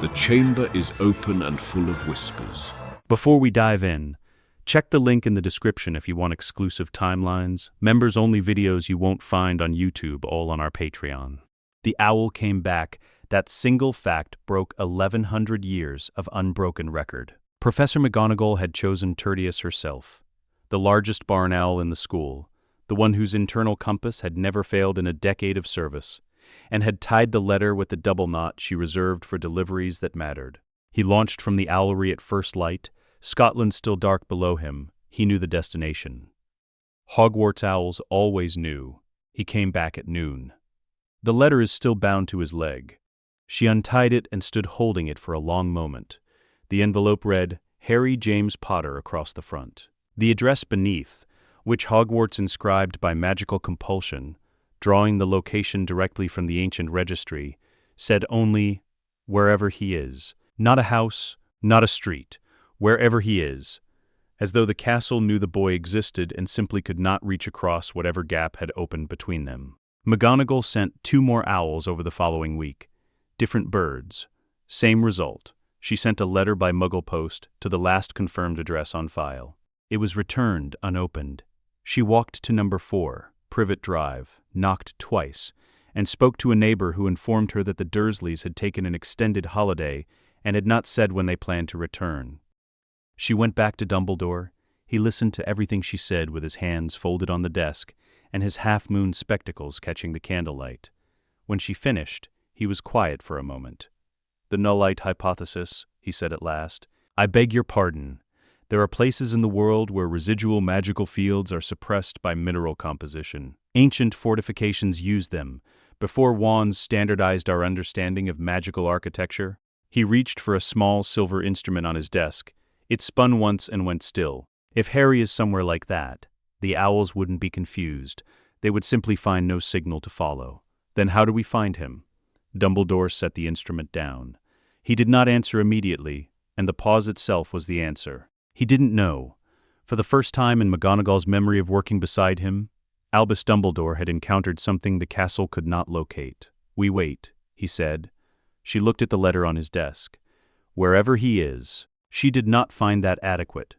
The chamber is open and full of whispers. Before we dive in, check the link in the description if you want exclusive timelines, members-only videos you won't find on YouTube, all on our Patreon. The owl came back. That single fact broke 1,100 years of unbroken record. Professor McGonagall had chosen Tertius herself, the largest barn owl in the school, the one whose internal compass had never failed in a decade of service, and had tied the letter with the double knot she reserved for deliveries that mattered. He launched from the owlery at first light, Scotland still dark below him. He knew the destination. Hogwarts owls always knew. He came back at noon. The letter is still bound to his leg. She untied it and stood holding it for a long moment. The envelope read, Harry James Potter across the front. The address beneath, which Hogwarts inscribed by magical compulsion, drawing the location directly from the ancient registry, said only, wherever he is. Not a house, not a street. Wherever he is. As though the castle knew the boy existed and simply could not reach across whatever gap had opened between them. McGonagall sent 2 more owls over the following week. Different birds. Same result. She sent a letter by Muggle post to the last confirmed address on file. It was returned unopened. She walked to number 4, Privet Drive, knocked twice, and spoke to a neighbor who informed her that the Dursleys had taken an extended holiday and had not said when they planned to return. She went back to Dumbledore. He listened to everything she said with his hands folded on the desk and his half-moon spectacles catching the candlelight. When she finished, he was quiet for a moment. The nullite hypothesis, he said at last. I beg your pardon. There are places in the world where residual magical fields are suppressed by mineral composition. Ancient fortifications used them, before wands standardized our understanding of magical architecture. He reached for a small silver instrument on his desk. It spun once and went still. If Harry is somewhere like that, the owls wouldn't be confused. They would simply find no signal to follow. Then how do we find him? Dumbledore set the instrument down. He did not answer immediately, and the pause itself was the answer. He didn't know. For the first time in McGonagall's memory of working beside him, Albus Dumbledore had encountered something the castle could not locate. We wait, he said. She looked at the letter on his desk. Wherever he is. She did not find that adequate.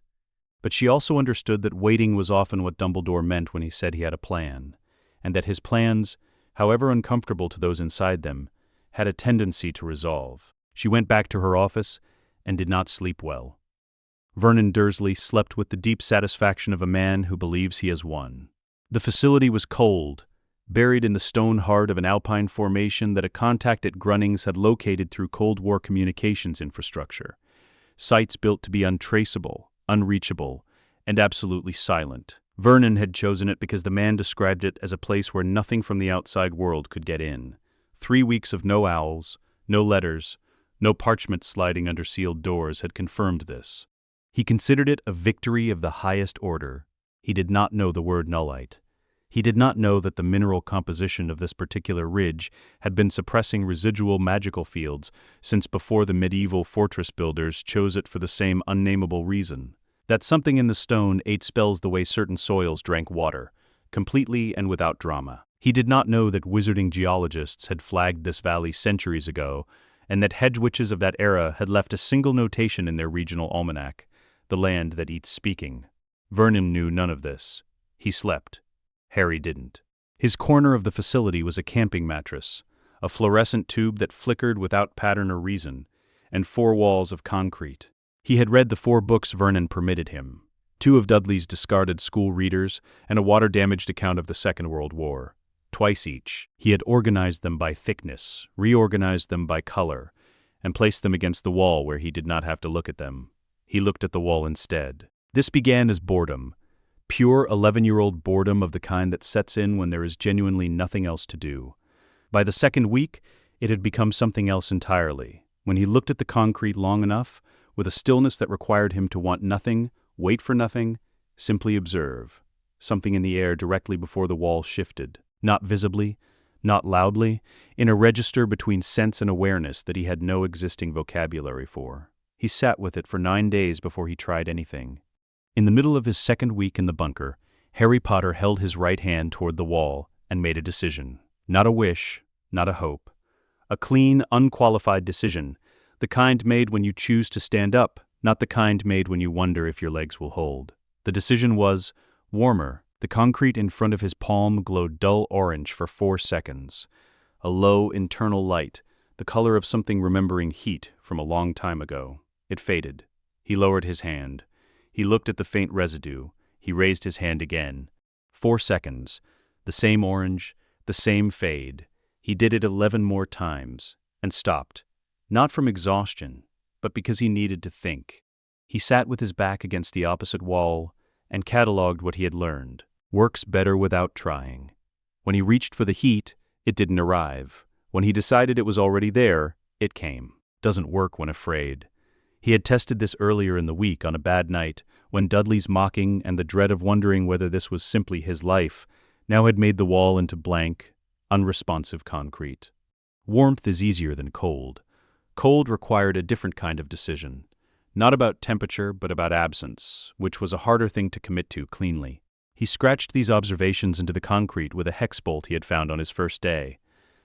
But she also understood that waiting was often what Dumbledore meant when he said he had a plan, and that his plans, however uncomfortable to those inside them, had a tendency to resolve. She went back to her office and did not sleep well. Vernon Dursley slept with the deep satisfaction of a man who believes he has won. The facility was cold, buried in the stone heart of an alpine formation that a contact at Grunnings had located through Cold War communications infrastructure. Sites built to be untraceable, unreachable, and absolutely silent. Vernon had chosen it because the man described it as a place where nothing from the outside world could get in. 3 weeks of no owls, no letters, no parchment sliding under sealed doors had confirmed this. He considered it a victory of the highest order. He did not know the word nullite. He did not know that the mineral composition of this particular ridge had been suppressing residual magical fields since before the medieval fortress builders chose it for the same unnameable reason. That something in the stone ate spells the way certain soils drank water, completely and without drama. He did not know that wizarding geologists had flagged this valley centuries ago, and that hedge witches of that era had left a single notation in their regional almanac, the land that eats speaking. Vernon knew none of this. He slept. Harry didn't. His corner of the facility was a camping mattress, a fluorescent tube that flickered without pattern or reason, and 4 walls of concrete. He had read the 4 books Vernon permitted him, 2 of Dudley's discarded school readers and a water-damaged account of the Second World War. Twice each, he had organized them by thickness, reorganized them by color, and placed them against the wall where he did not have to look at them. He looked at the wall instead. This began as boredom. Pure 11-year-old boredom of the kind that sets in when there is genuinely nothing else to do. By the second week, it had become something else entirely. When he looked at the concrete long enough, with a stillness that required him to want nothing, wait for nothing, simply observe. Something in the air directly before the wall shifted, not visibly, not loudly, in a register between sense and awareness that he had no existing vocabulary for. He sat with it for 9 days before he tried anything. In the middle of his second week in the bunker, Harry Potter held his right hand toward the wall and made a decision. Not a wish, not a hope. A clean, unqualified decision, The kind made when you choose to stand up, not the kind made when you wonder if your legs will hold. The decision was warmer. The concrete in front of his palm glowed dull orange for 4 seconds. A low internal light, the color of something remembering heat from a long time ago. It faded. He lowered his hand. He looked at the faint residue. He raised his hand again. 4 seconds. The same orange, the same fade. He did it 11 more times, and stopped. Not from exhaustion, but because he needed to think. He sat with his back against the opposite wall and catalogued what he had learned. Works better without trying. When he reached for the heat, it didn't arrive. When he decided it was already there, it came. Doesn't work when afraid. He had tested this earlier in the week on a bad night, when Dudley's mocking and the dread of wondering whether this was simply his life now had made the wall into blank, unresponsive concrete. Warmth is easier than cold. Cold required a different kind of decision. Not about temperature, but about absence, which was a harder thing to commit to cleanly. He scratched these observations into the concrete with a hex bolt he had found on his first day,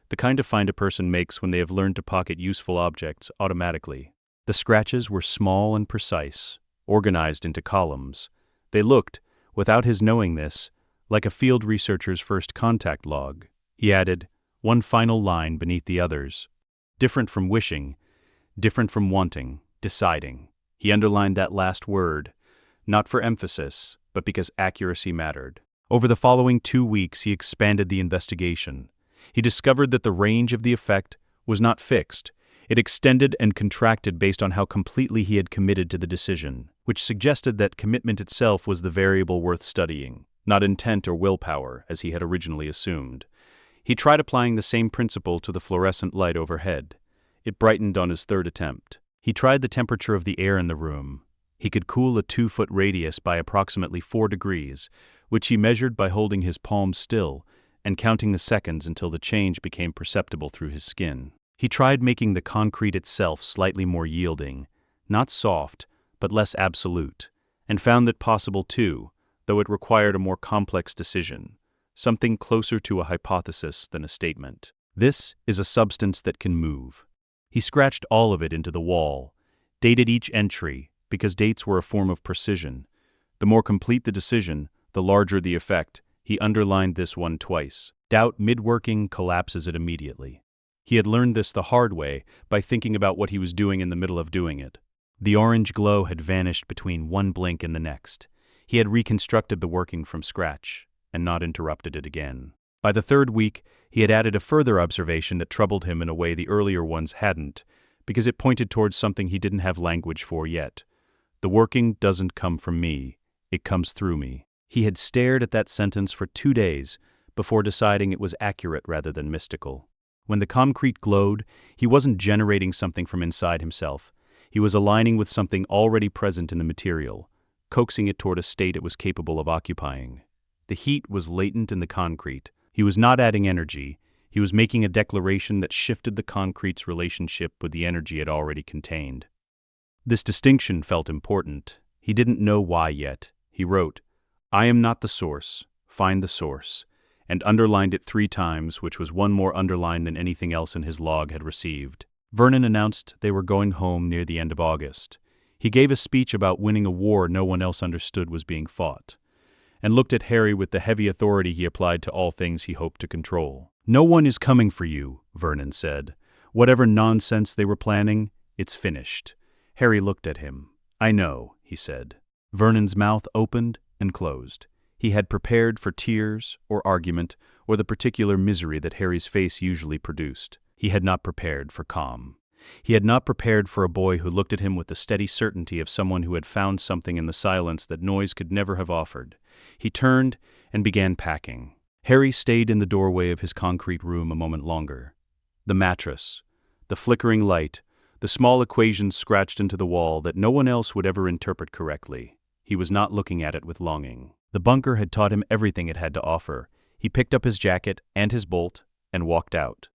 the kind of find a person makes when they have learned to pocket useful objects automatically. The scratches were small and precise, organized into columns. They looked, without his knowing this, like a field researcher's first contact log. He added, one final line beneath the others. Different from wishing, different from wanting, deciding. He underlined that last word, not for emphasis, but because accuracy mattered. Over the following 2 weeks, he expanded the investigation. He discovered that the range of the effect was not fixed. It extended and contracted based on how completely he had committed to the decision, which suggested that commitment itself was the variable worth studying, not intent or willpower, as he had originally assumed. He tried applying the same principle to the fluorescent light overhead. It brightened on his 3rd attempt. He tried the temperature of the air in the room. He could cool a 2-foot radius by approximately 4 degrees, which he measured by holding his palm still and counting the seconds until the change became perceptible through his skin. He tried making the concrete itself slightly more yielding, not soft, but less absolute, and found that possible too, though it required a more complex decision, something closer to a hypothesis than a statement. This is a substance that can move. He scratched all of it into the wall, dated each entry, because dates were a form of precision. The more complete the decision, the larger the effect. He underlined this one twice. Doubt mid-working collapses it immediately. He had learned this the hard way by thinking about what he was doing in the middle of doing it. The orange glow had vanished between one blink and the next. He had reconstructed the working from scratch and not interrupted it again. By the 3rd week, he had added a further observation that troubled him in a way the earlier ones hadn't, because it pointed towards something he didn't have language for yet. The working doesn't come from me, it comes through me. He had stared at that sentence for 2 days before deciding it was accurate rather than mystical. When the concrete glowed, he wasn't generating something from inside himself. He was aligning with something already present in the material, coaxing it toward a state it was capable of occupying. The heat was latent in the concrete. He was not adding energy. He was making a declaration that shifted the concrete's relationship with the energy it already contained. This distinction felt important. He didn't know why yet. He wrote, "I am not the source. Find the source," and underlined it 3 times, which was one more underline than anything else in his log had received. Vernon announced they were going home near the end of August. He gave a speech about winning a war no one else understood was being fought, and looked at Harry with the heavy authority he applied to all things he hoped to control. "No one is coming for you," Vernon said. "Whatever nonsense they were planning, it's finished." Harry looked at him. "I know," he said. Vernon's mouth opened and closed. He had prepared for tears or argument or the particular misery that Harry's face usually produced. He had not prepared for calm. He had not prepared for a boy who looked at him with the steady certainty of someone who had found something in the silence that noise could never have offered. He turned and began packing. Harry stayed in the doorway of his concrete room a moment longer. The mattress, the flickering light, the small equations scratched into the wall that no one else would ever interpret correctly. He was not looking at it with longing. The bunker had taught him everything it had to offer. He picked up his jacket and his bolt and walked out.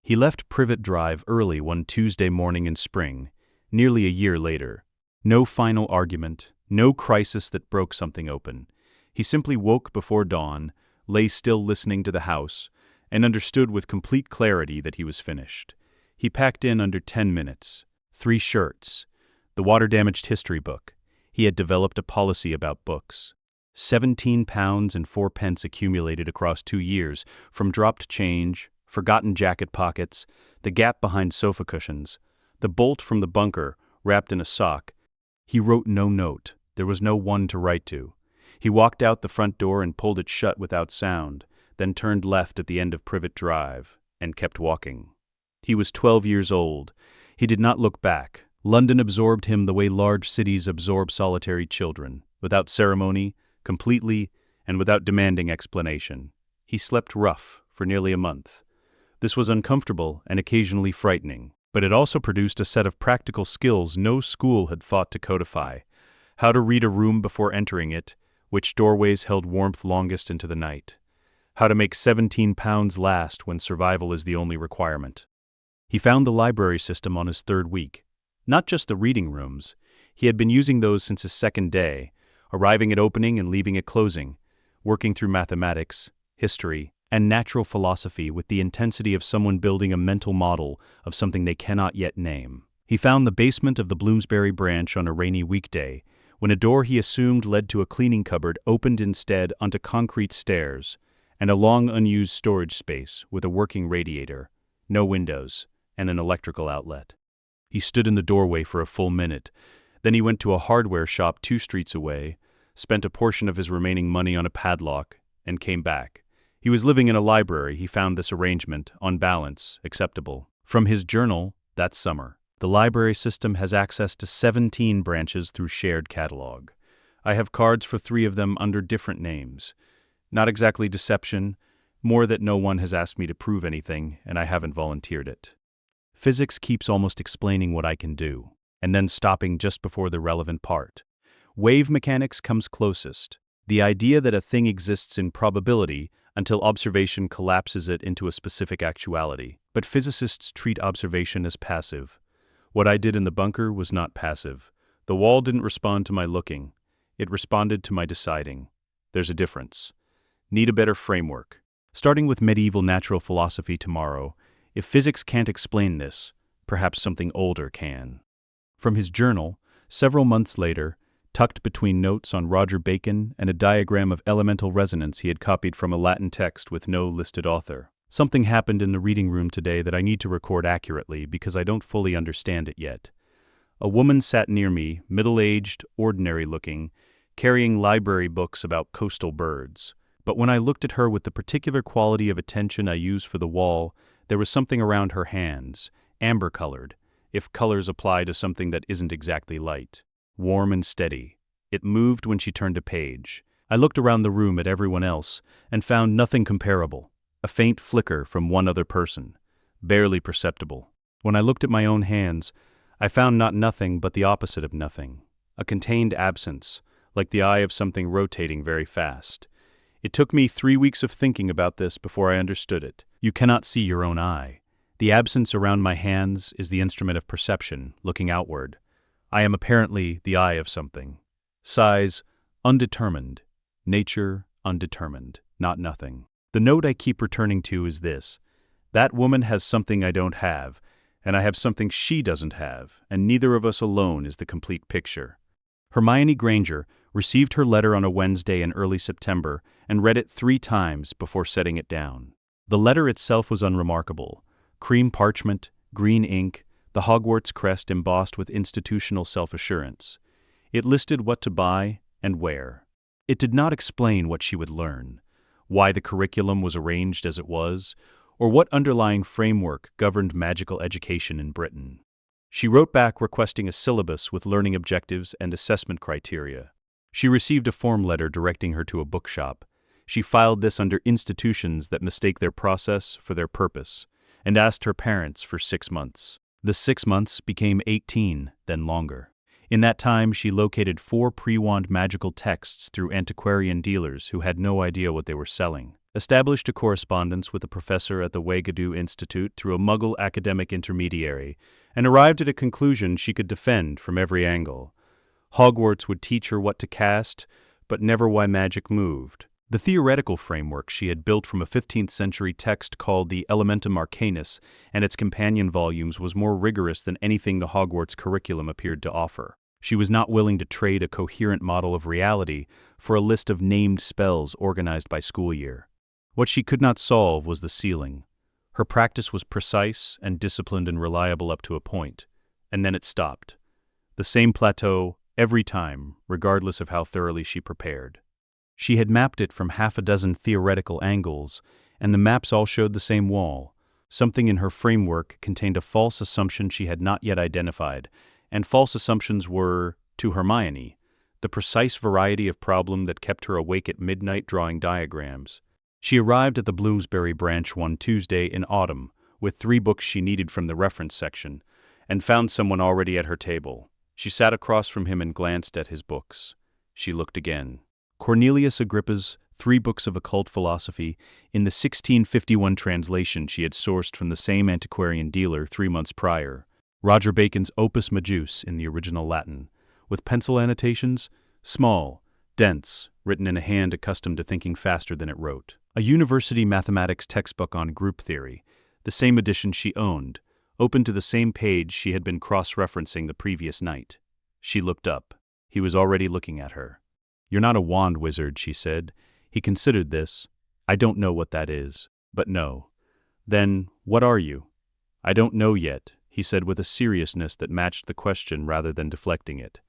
He left Privet Drive early one Tuesday morning in spring, nearly a year later. No final argument, no crisis that broke something open. He simply woke before dawn, lay still listening to the house, and understood with complete clarity that he was finished. He packed in under 10 minutes, 3 shirts. The water-damaged history book. He had developed a policy about books. £17 and 4 pence accumulated across 2 years, from dropped change, forgotten jacket pockets, the gap behind sofa cushions, the bolt from the bunker wrapped in a sock. He wrote no note. There was no one to write to. He walked out the front door and pulled it shut without sound, then turned left at the end of Privet Drive, and kept walking. He was 12 years old. He did not look back. London absorbed him the way large cities absorb solitary children, without ceremony, completely, and without demanding explanation. He slept rough for nearly a month. This was uncomfortable and occasionally frightening, but it also produced a set of practical skills no school had thought to codify: how to read a room before entering it, which doorways held warmth longest into the night, how to make £17 last when survival is the only requirement. He found the library system on his 3rd week. Not just the reading rooms. He had been using those since his 2nd day, arriving at opening and leaving at closing, working through mathematics, history, and natural philosophy with the intensity of someone building a mental model of something they cannot yet name. He found the basement of the Bloomsbury branch on a rainy weekday, when a door he assumed led to a cleaning cupboard opened instead onto concrete stairs, and a long unused storage space with a working radiator, no windows, and an electrical outlet. He stood in the doorway for a full minute. Then he went to a hardware shop 2 streets away, spent a portion of his remaining money on a padlock, and came back. He was living in a library. He found this arrangement, on balance, acceptable. From his journal, that summer. The library system has access to 17 branches through shared catalog. I have cards for 3 of them under different names. Not exactly deception, more that no one has asked me to prove anything, and I haven't volunteered it. Physics keeps almost explaining what I can do, and then stopping just before the relevant part. Wave mechanics comes closest. The idea that a thing exists in probability until observation collapses it into a specific actuality. But physicists treat observation as passive. What I did in the bunker was not passive. The wall didn't respond to my looking. It responded to my deciding. There's a difference. Need a better framework. Starting with medieval natural philosophy tomorrow, if physics can't explain this, perhaps something older can. From his journal, several months later, tucked between notes on Roger Bacon and a diagram of elemental resonance he had copied from a Latin text with no listed author. Something happened in the reading room today that I need to record accurately because I don't fully understand it yet. A woman sat near me, middle-aged, ordinary-looking, carrying library books about coastal birds. But when I looked at her with the particular quality of attention I use for the wall, there was something around her hands, amber-colored, if colors apply to something that isn't exactly light. Warm and steady. It moved when she turned a page. I looked around the room at everyone else and found nothing comparable. A faint flicker from one other person, barely perceptible. When I looked at my own hands, I found not nothing but the opposite of nothing. A contained absence, like the eye of something rotating very fast. It took me 3 weeks of thinking about this before I understood it. You cannot see your own eye. The absence around my hands is the instrument of perception, looking outward. I am apparently the eye of something. Size, undetermined. Nature, undetermined. Not nothing. The note I keep returning to is this. That woman has something I don't have, and I have something she doesn't have, and neither of us alone is the complete picture. Hermione Granger received her letter on a Wednesday in early September and read it 3 times before setting it down. The letter itself was unremarkable. Cream parchment, green ink, the Hogwarts crest embossed with institutional self-assurance. It listed what to buy and where. It did not explain what she would learn, why the curriculum was arranged as it was, or what underlying framework governed magical education in Britain. She wrote back requesting a syllabus with learning objectives and assessment criteria. She received a form letter directing her to a bookshop. She filed this under institutions that mistake their process for their purpose, and asked her parents for 6 months. The 6 months became 18, then longer. In that time, she located 4 pre-wand magical texts through antiquarian dealers who had no idea what they were selling, established a correspondence with a professor at the Wagadoo Institute through a Muggle academic intermediary, and arrived at a conclusion she could defend from every angle. Hogwarts would teach her what to cast, but never why magic moved. The theoretical framework she had built from a 15th century text called the Elementum Arcanus and its companion volumes was more rigorous than anything the Hogwarts curriculum appeared to offer. She was not willing to trade a coherent model of reality for a list of named spells organized by school year. What she could not solve was the ceiling. Her practice was precise and disciplined and reliable up to a point, and then it stopped. The same plateau every time, regardless of how thoroughly she prepared. She had mapped it from half a dozen theoretical angles, and the maps all showed the same wall. Something in her framework contained a false assumption she had not yet identified, and false assumptions were, to Hermione, the precise variety of problem that kept her awake at midnight drawing diagrams. She arrived at the Bloomsbury branch one Tuesday in autumn, with 3 books she needed from the reference section, and found someone already at her table. She sat across from him and glanced at his books. She looked again. Cornelius Agrippa's 3 books of occult philosophy in the 1651 translation she had sourced from the same antiquarian dealer 3 months prior. Roger Bacon's Opus Majus in the original Latin, with pencil annotations, small, dense, written in a hand accustomed to thinking faster than it wrote. A university mathematics textbook on group theory, the same edition she owned, open to the same page she had been cross-referencing the previous night. She looked up. He was already looking at her. "You're not a wand wizard," she said. He considered this. "I don't know what that is, but no." "Then, what are you?" "I don't know yet," he said with a seriousness that matched the question rather than deflecting it.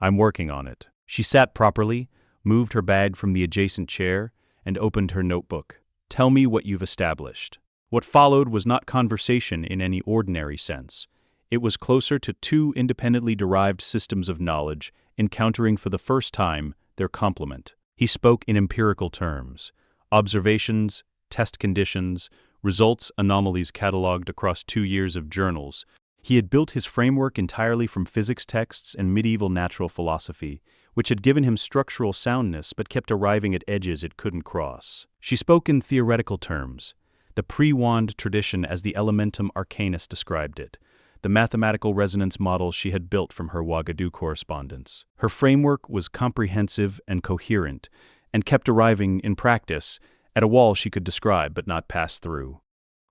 "I'm working on it." She sat properly, moved her bag from the adjacent chair, and opened her notebook. "Tell me what you've established." What followed was not conversation in any ordinary sense. It was closer to 2 independently derived systems of knowledge encountering for the first time their complement. He spoke in empirical terms. Observations, test conditions, results, anomalies catalogued across 2 years of journals. He had built his framework entirely from physics texts and medieval natural philosophy, which had given him structural soundness but kept arriving at edges it couldn't cross. She spoke in theoretical terms. The pre-wand tradition as the Elementum Arcanus described it, the mathematical resonance model she had built from her Ouagadougou correspondence. Her framework was comprehensive and coherent, and kept arriving, in practice, at a wall she could describe but not pass through.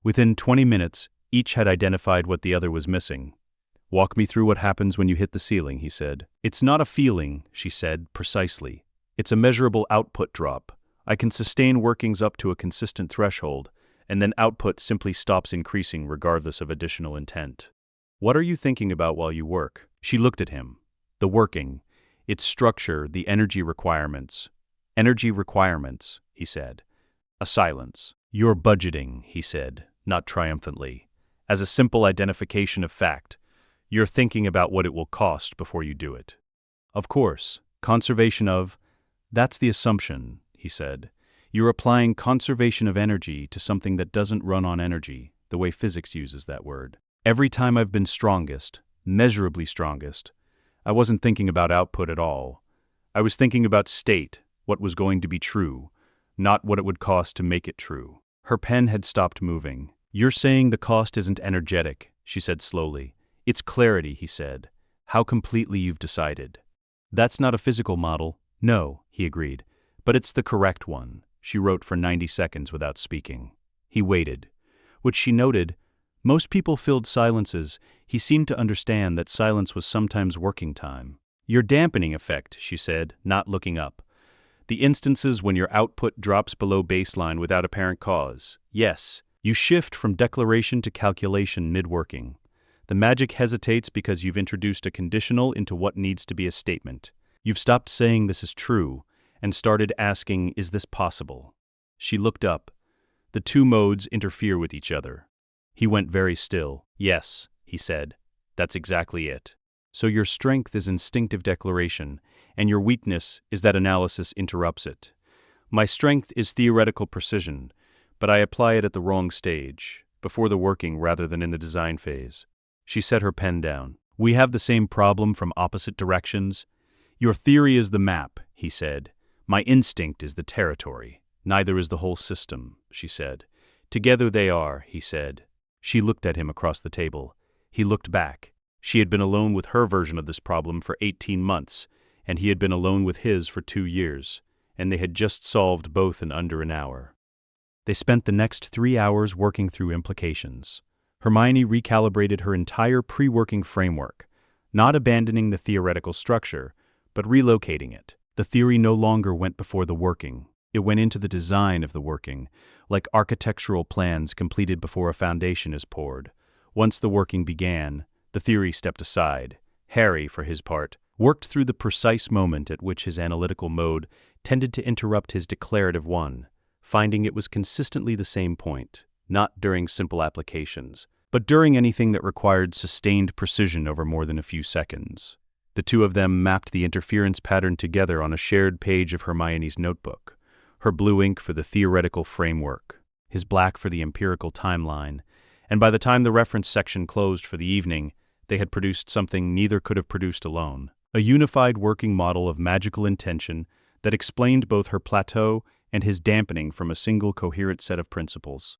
Within 20 minutes, each had identified what the other was missing. "Walk me through what happens when you hit the ceiling," he said. "It's not a feeling," she said, precisely. "It's a measurable output drop. I can sustain workings up to a consistent threshold, and then output simply stops increasing regardless of additional intent." "What are you thinking about while you work?" She looked at him. The working, its structure, the energy requirements. "Energy requirements," he said. A silence. "You're budgeting," he said, not triumphantly, as a simple identification of fact. "You're thinking about what it will cost before you do it." "Of course. Conservation of—" "That's the assumption," he said. "You're applying conservation of energy to something that doesn't run on energy, the way physics uses that word. Every time I've been strongest, measurably strongest, I wasn't thinking about output at all. I was thinking about state, what was going to be true, not what it would cost to make it true." Her pen had stopped moving. "You're saying the cost isn't energetic," she said slowly. "It's clarity," he said. "How completely you've decided." "That's not a physical model." "No," he agreed. "But it's the correct one." She wrote for 90 seconds without speaking. He waited. Which she noted, most people filled silences. He seemed to understand that silence was sometimes working time. "Your dampening effect," she said, not looking up. "The instances when your output drops below baseline without apparent cause. Yes, you shift from declaration to calculation mid-working. The magic hesitates because you've introduced a conditional into what needs to be a statement. You've stopped saying this is true and started asking, is this possible?" She looked up. The 2 modes interfere with each other. He went very still. "Yes," he said. "That's exactly it. So your strength is instinctive declaration, and your weakness is that analysis interrupts it. My strength is theoretical precision, but I apply it at the wrong stage, before the working rather than in the design phase." She set her pen down. "We have the same problem from opposite directions. Your theory is the map," he said. "My instinct is the territory. Neither is the whole system," she said. "Together they are," he said. She looked at him across the table. He looked back. She had been alone with her version of this problem for 18 months, and he had been alone with his for 2 years. and they had just solved both in under an hour. They spent the next 3 hours working through implications. Hermione recalibrated her entire pre-working framework, not abandoning the theoretical structure, but relocating it. The theory no longer went before the working. It went into the design of the working, like architectural plans completed before a foundation is poured. Once the working began, the theory stepped aside. Harry, for his part, worked through the precise moment at which his analytical mode tended to interrupt his declarative one, finding it was consistently the same point, not during simple applications, but during anything that required sustained precision over more than a few seconds. The two of them mapped the interference pattern together on a shared page of Hermione's notebook, her blue ink for the theoretical framework, his black for the empirical timeline, and by the time the reference section closed for the evening, they had produced something neither could have produced alone, a unified working model of magical intention that explained both her plateau and his dampening from a single coherent set of principles.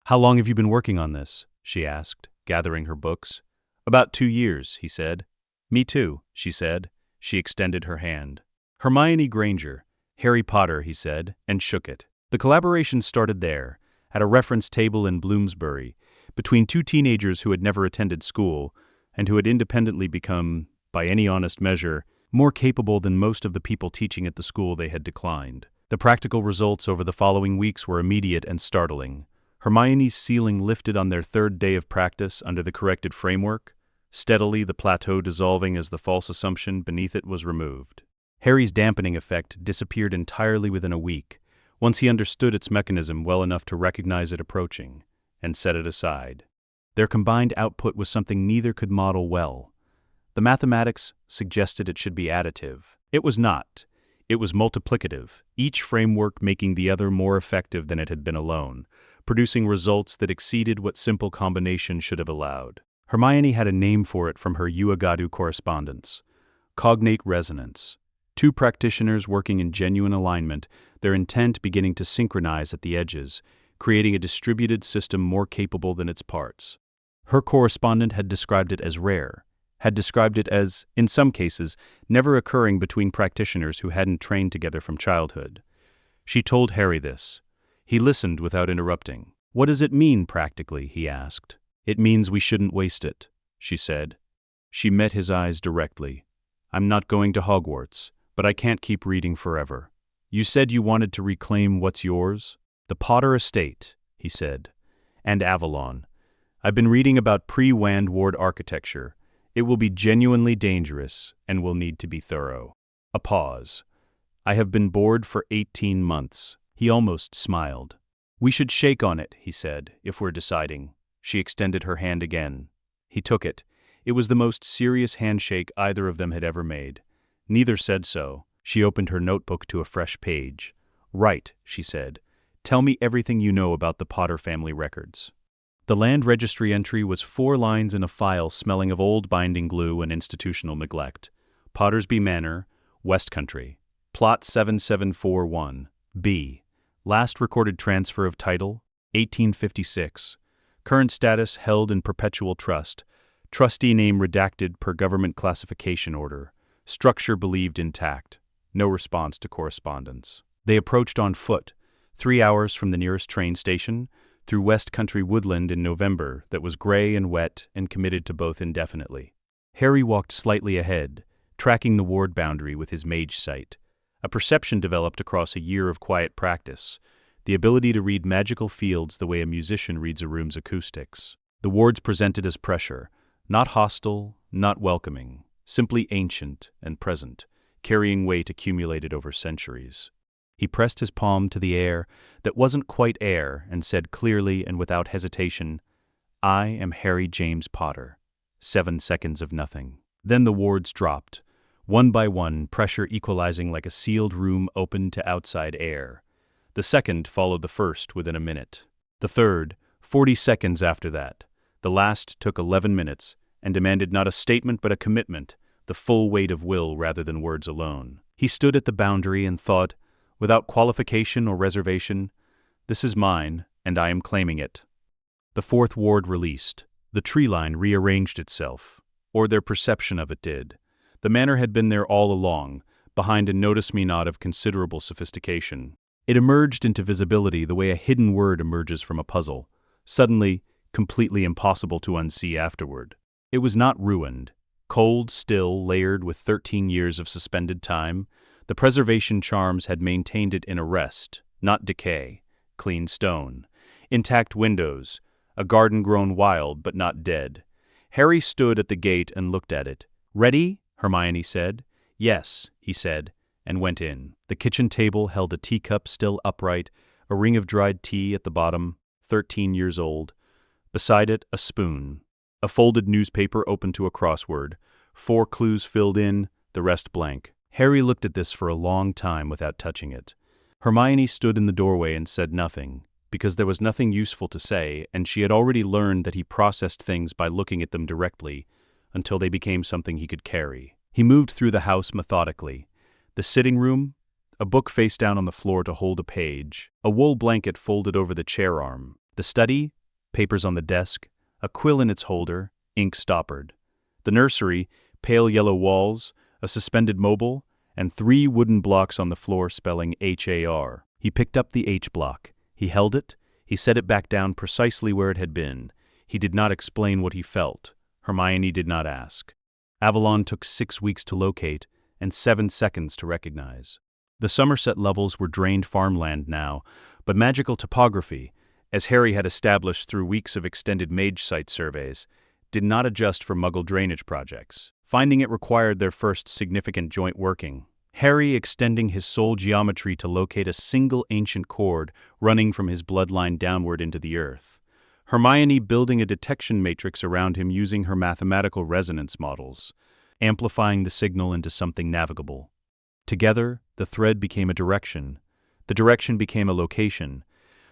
"How long have you been working on this?" she asked, gathering her books. "About 2 years," he said. "Me too," she said. She extended her hand. "Hermione Granger, Harry Potter," he said, and shook it. The collaboration started there, at a reference table in Bloomsbury, between two teenagers who had never attended school, and who had independently become, by any honest measure, more capable than most of the people teaching at the school they had declined. The practical results over the following weeks were immediate and startling. Hermione's ceiling lifted on their third day of practice under the corrected framework, steadily the plateau dissolving as the false assumption beneath it was removed. Harry's dampening effect disappeared entirely within a week, once he understood its mechanism well enough to recognize it approaching, and set it aside. Their combined output was something neither could model well. The mathematics suggested it should be additive. It was not. It was multiplicative, each framework making the other more effective than it had been alone, producing results that exceeded what simple combination should have allowed. Hermione had a name for it from her Uagadu correspondence: cognate resonance. Two practitioners working in genuine alignment, their intent beginning to synchronize at the edges, creating a distributed system more capable than its parts. Her correspondent had described it as rare, had described it as, in some cases, never occurring between practitioners who hadn't trained together from childhood. She told Harry this. He listened without interrupting. "What does it mean, practically?" he asked. "It means we shouldn't waste it," she said. She met his eyes directly. "I'm not going to Hogwarts, but I can't keep reading forever. You said you wanted to reclaim what's yours?" "The Potter estate," he said. "And Avalon. I've been reading about pre-Wand Ward architecture. It will be genuinely dangerous and will need to be thorough." A pause. "I have been bored for 18 months. He almost smiled. "We should shake on it," he said, "if we're deciding." She extended her hand again. He took it. It was the most serious handshake either of them had ever made. Neither said so. She opened her notebook to a fresh page. "Right," she said. "Tell me everything you know about the Potter family records." The land registry entry was 4 lines in a file smelling of old binding glue and institutional neglect. Pottersby Manor, West Country. Plot 7741. B. Last recorded transfer of title, 1856. Current status held in perpetual trust. Trustee name redacted per government classification order. Structure believed intact. No response to correspondence. They approached on foot, 3 hours from the nearest train station, through West Country woodland in November that was gray and wet and committed to both indefinitely. Harry walked slightly ahead, tracking the ward boundary with his mage sight. A perception developed across a year of quiet practice, the ability to read magical fields the way a musician reads a room's acoustics. The wards presented as pressure, not hostile, not welcoming, simply ancient and present, carrying weight accumulated over centuries. He pressed his palm to the air that wasn't quite air and said clearly and without hesitation, "I am Harry James Potter." 7 seconds of nothing. Then the wards dropped, one by one, pressure equalizing like a sealed room opened to outside air. The second followed the first within a minute. The third, 40 seconds after that. The last took 11 minutes and demanded not a statement but a commitment, the full weight of will rather than words alone. He stood at the boundary and thought, without qualification or reservation, "This is mine, and I am claiming it." The fourth ward released. The tree line rearranged itself, or their perception of it did. The manor had been there all along, behind a notice-me-not of considerable sophistication. It emerged into visibility the way a hidden word emerges from a puzzle, suddenly completely impossible to unsee afterward. It was not ruined. Cold, still, layered with 13 years of suspended time, the preservation charms had maintained it in arrest, not decay. Clean stone, intact windows, a garden grown wild but not dead. Harry stood at the gate and looked at it. "Ready?" Hermione said. "Yes," he said, and went in. The kitchen table held a teacup still upright, a ring of dried tea at the bottom, 13 years old. Beside it, a spoon. A folded newspaper open to a crossword. 4 clues filled in, the rest blank. Harry looked at this for a long time without touching it. Hermione stood in the doorway and said nothing, because there was nothing useful to say, and she had already learned that he processed things by looking at them directly, until they became something he could carry. He moved through the house methodically. The sitting room, a book face down on the floor to hold a page, a wool blanket folded over the chair arm. The study, papers on the desk, a quill in its holder, ink stoppered. The nursery, pale yellow walls, a suspended mobile, and 3 wooden blocks on the floor spelling HAR. He picked up the H block. He held it. He set it back down precisely where it had been. He did not explain what he felt. Hermione did not ask. Avalon took 6 weeks to locate and 7 seconds to recognize. The Somerset levels were drained farmland now, but magical topography, as Harry had established through weeks of extended mage site surveys, did not adjust for Muggle drainage projects. Finding it required their first significant joint working. Harry extending his soul geometry to locate a single ancient cord running from his bloodline downward into the earth. Hermione building a detection matrix around him using her mathematical resonance models, amplifying the signal into something navigable. Together, the thread became a direction. The direction became a location.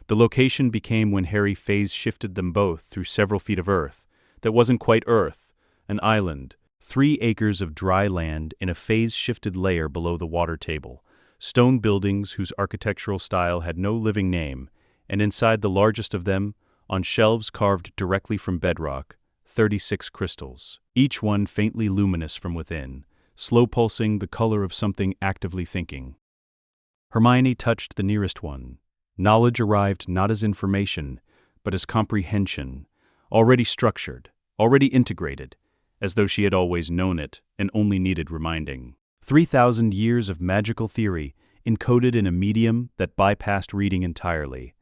The location became when Harry phase-shifted them both through several feet of earth. That wasn't quite earth, an island. 3 acres of dry land in a phase-shifted layer below the water table, stone buildings whose architectural style had no living name, and inside the largest of them, on shelves carved directly from bedrock, 36 crystals, each one faintly luminous from within, slow pulsing the color of something actively thinking. Hermione touched the nearest one. Knowledge arrived not as information, but as comprehension, already structured, already integrated, as though she had always known it and only needed reminding. 3,000 years of magical theory encoded in a medium that bypassed reading entirely.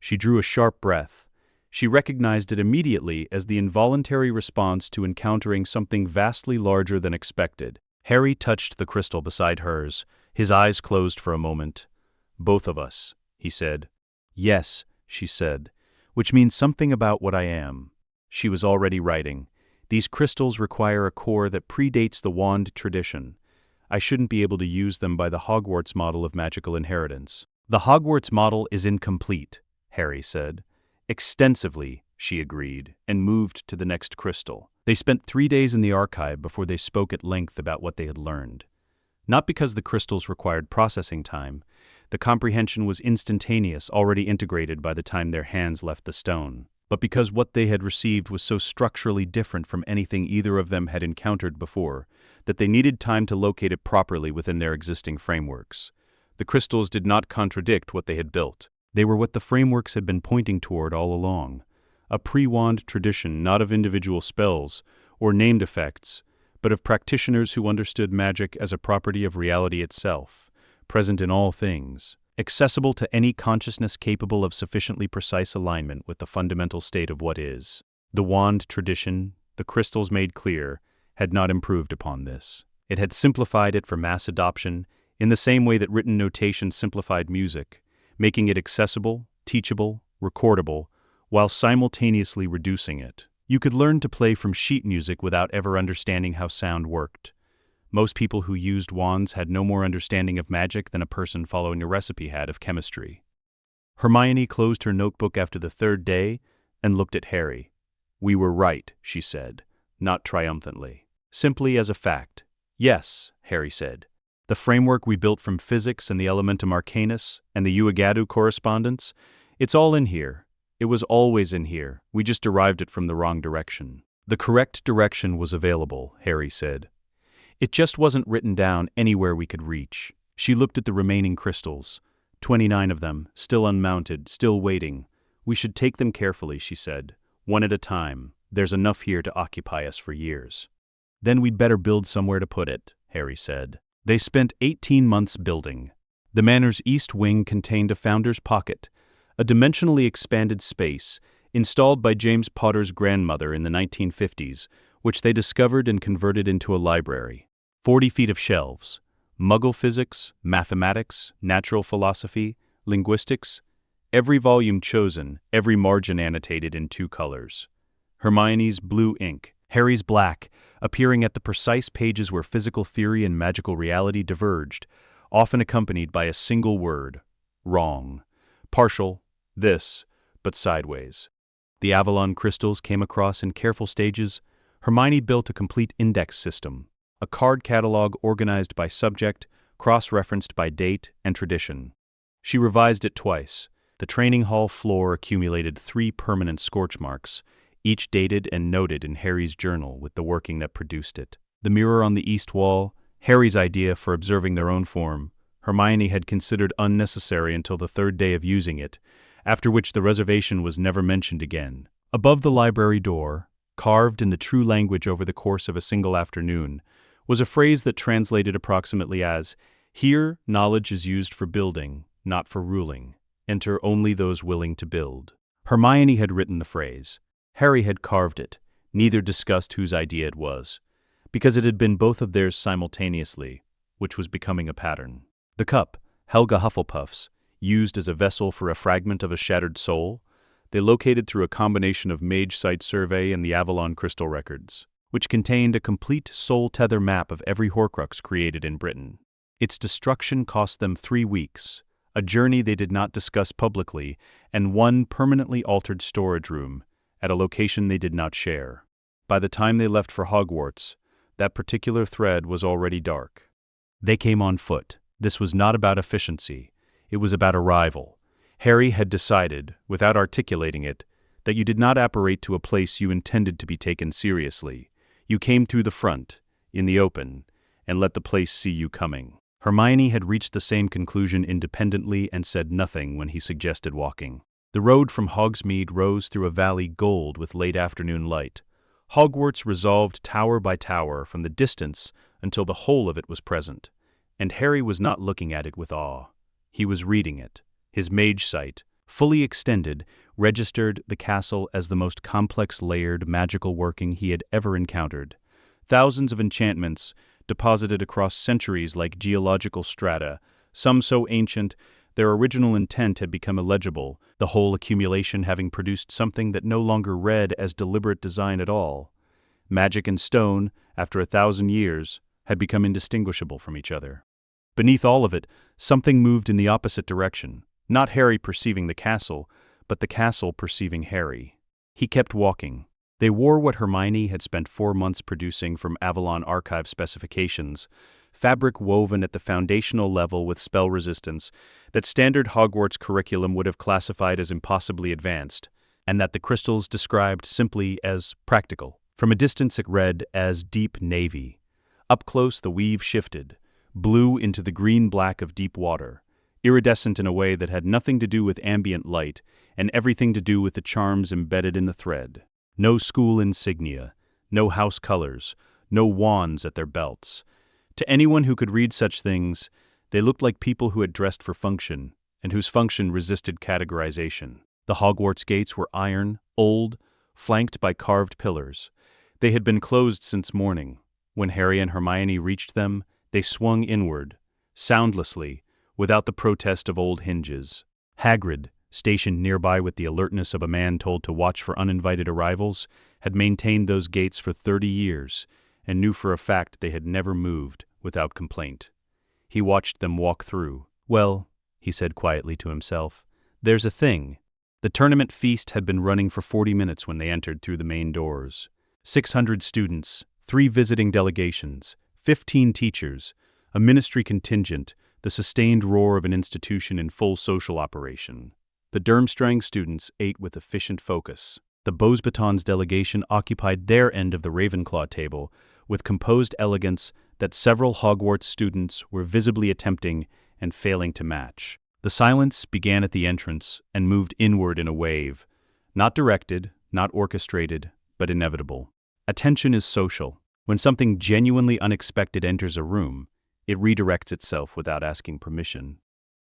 She drew a sharp breath. She recognized it immediately as the involuntary response to encountering something vastly larger than expected. Harry touched the crystal beside hers, his eyes closed for a moment. "Both of us," he said. "Yes," she said, "which means something about what I am." She was already writing. "These crystals require a core that predates the wand tradition. I shouldn't be able to use them by the Hogwarts model of magical inheritance." "The Hogwarts model is incomplete," Harry said. "Extensively," she agreed, and moved to the next crystal. They spent 3 days in the archive before they spoke at length about what they had learned. Not because the crystals required processing time. The comprehension was instantaneous, already integrated by the time their hands left the stone. But because what they had received was so structurally different from anything either of them had encountered before, that they needed time to locate it properly within their existing frameworks. The crystals did not contradict what they had built. They were what the frameworks had been pointing toward all along, a pre-wand tradition not of individual spells or named effects, but of practitioners who understood magic as a property of reality itself, present in all things, accessible to any consciousness capable of sufficiently precise alignment with the fundamental state of what is. The wand tradition, the crystals made clear, had not improved upon this. It had simplified it for mass adoption in the same way that written notation simplified music, making it accessible, teachable, recordable, while simultaneously reducing it. You could learn to play from sheet music without ever understanding how sound worked. Most people who used wands had no more understanding of magic than a person following a recipe had of chemistry. Hermione closed her notebook after the 3rd day and looked at Harry. "We were right," she said, not triumphantly. Simply as a fact. "Yes," Harry said. "The framework we built from physics and the Elementum Arcanus and the Uagadu correspondence, it's all in here. It was always in here. We just derived it from the wrong direction." "The correct direction was available," Harry said. It just wasn't written down anywhere we could reach. She looked at the remaining crystals. 29 of them, still unmounted, still waiting. We should take them carefully, she said. One at a time. There's enough here to occupy us for years. Then we'd better build somewhere to put it, Harry said. They spent 18 months building. The manor's east wing contained a founder's pocket, a dimensionally expanded space, installed by James Potter's grandmother in the 1950s, which they discovered and converted into a library. 40 feet of shelves. Muggle physics, mathematics, natural philosophy, linguistics, every volume chosen, every margin annotated in 2 colors. Hermione's blue ink, Harry's black, appearing at the precise pages where physical theory and magical reality diverged, often accompanied by a single word, wrong. Partial, this, but sideways. The Avalon crystals came across in careful stages. Hermione built a complete index system, a card catalog organized by subject, cross-referenced by date and tradition. She revised it twice. The training hall floor accumulated 3 permanent scorch marks, each dated and noted in Harry's journal with the working that produced it. The mirror on the east wall, Harry's idea for observing their own form, Hermione had considered unnecessary until the 3rd day of using it, after which the reservation was never mentioned again. Above the library door, carved in the true language over the course of a single afternoon, was a phrase that translated approximately as, "Here, knowledge is used for building, not for ruling. Enter only those willing to build." Hermione had written the phrase. Harry had carved it. Neither discussed whose idea it was, because it had been both of theirs simultaneously, which was becoming a pattern. The cup, Helga Hufflepuff's, used as a vessel for a fragment of a shattered soul, they located through a combination of Mage Site Survey and the Avalon Crystal Records, which contained a complete soul tether map of every Horcrux created in Britain. Its destruction cost them 3 weeks, a journey they did not discuss publicly, and 1 permanently altered storage room, at a location they did not share. By the time they left for Hogwarts, that particular thread was already dark. They came on foot. This was not about efficiency. It was about arrival. Harry had decided, without articulating it, that you did not apparate to a place you intended to be taken seriously. You came through the front, in the open, and let the place see you coming. Hermione had reached the same conclusion independently and said nothing when he suggested walking. The road from Hogsmeade rose through a valley gold with late afternoon light. Hogwarts resolved tower by tower from the distance until the whole of it was present, and Harry was not looking at it with awe. He was reading it. His mage sight, fully extended, registered the castle as the most complex layered magical working he had ever encountered. Thousands of enchantments, deposited across centuries like geological strata, some so ancient their original intent had become illegible, the whole accumulation having produced something that no longer read as deliberate design at all. Magic and stone, after 1,000 years, had become indistinguishable from each other. Beneath all of it, something moved in the opposite direction, not Harry perceiving the castle, but the castle perceiving Harry. He kept walking. They wore what Hermione had spent 4 months producing from Avalon Archive specifications, fabric woven at the foundational level with spell resistance that standard Hogwarts curriculum would have classified as impossibly advanced, and that the crystals described simply as practical. From a distance it read as deep navy. Up close the weave shifted, blue into the green-black of deep water, iridescent in a way that had nothing to do with ambient light and everything to do with the charms embedded in the thread. No school insignia, no house colors, no wands at their belts. To anyone who could read such things, they looked like people who had dressed for function, and whose function resisted categorization. The Hogwarts gates were iron, old, flanked by carved pillars. They had been closed since morning. When Harry and Hermione reached them, they swung inward, soundlessly, without the protest of old hinges. Hagrid, stationed nearby with the alertness of a man told to watch for uninvited arrivals, had maintained those gates for 30 years, and knew for a fact they had never moved without complaint. He watched them walk through. "Well," he said quietly to himself, "there's a thing." The tournament feast had been running for 40 minutes when they entered through the main doors. 600 students, 3 visiting delegations, 15 teachers, a ministry contingent, the sustained roar of an institution in full social operation. The Durmstrang students ate with efficient focus. The Beauxbatons delegation occupied their end of the Ravenclaw table, with composed elegance that several Hogwarts students were visibly attempting and failing to match. The silence began at the entrance and moved inward in a wave, not directed, not orchestrated, but inevitable. Attention is social. When something genuinely unexpected enters a room, it redirects itself without asking permission.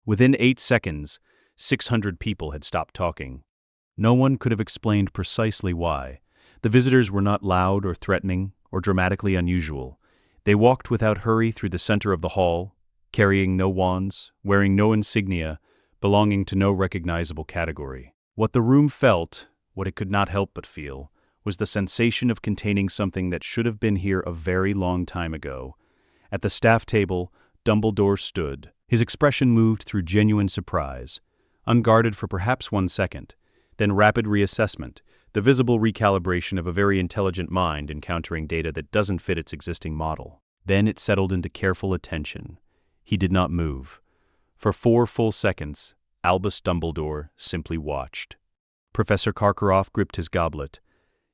Within 8 seconds, 600 people had stopped talking. No one could have explained precisely why. The visitors were not loud or threatening or dramatically unusual. They walked without hurry through the center of the hall, carrying no wands, wearing no insignia, belonging to no recognizable category. What the room felt, what it could not help but feel, was the sensation of containing something that should have been here a very long time ago. At the staff table, Dumbledore stood. His expression moved through genuine surprise, unguarded for perhaps 1 second, then rapid reassessment, the visible recalibration of a very intelligent mind encountering data that doesn't fit its existing model. Then it settled into careful attention. He did not move. For 4 full seconds, Albus Dumbledore simply watched. Professor Karkaroff gripped his goblet.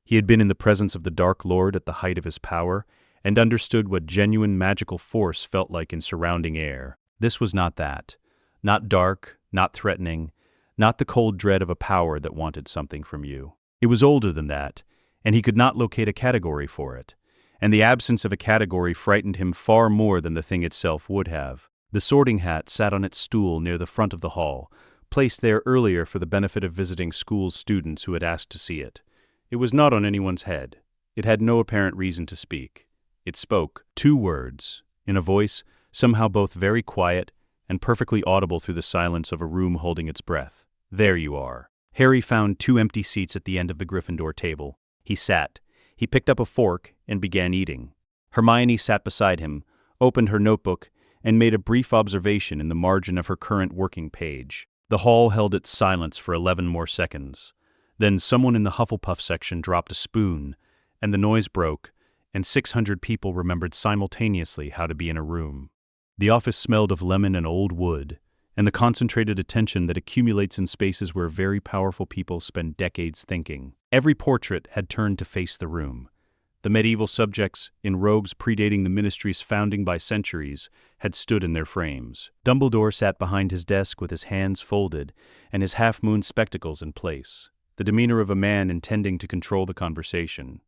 He had been in the presence of the Dark Lord at the height of his power, and understood what genuine magical force felt like in surrounding air. This was not that. Not dark, not threatening, not the cold dread of a power that wanted something from you. It was older than that, and he could not locate a category for it. And the absence of a category frightened him far more than the thing itself would have. The Sorting Hat sat on its stool near the front of the hall, placed there earlier for the benefit of visiting school students who had asked to see it. It was not on anyone's head. It had no apparent reason to speak. It spoke 2 words, in a voice somehow both very quiet and perfectly audible through the silence of a room holding its breath. There you are. Harry found 2 empty seats at the end of the Gryffindor table. He sat. He picked up a fork and began eating. Hermione sat beside him, opened her notebook, and made a brief observation in the margin of her current working page. The hall held its silence for 11 more seconds. Then someone in the Hufflepuff section dropped a spoon, and the noise broke, and 600 people remembered simultaneously how to be in a room. The office smelled of lemon and old wood, and the concentrated attention that accumulates in spaces where very powerful people spend decades thinking. Every portrait had turned to face the room. The medieval subjects, in robes predating the ministry's founding by centuries, had stood in their frames. Dumbledore sat behind his desk with his hands folded and his half-moon spectacles in place, the demeanor of a man intending to control the conversation.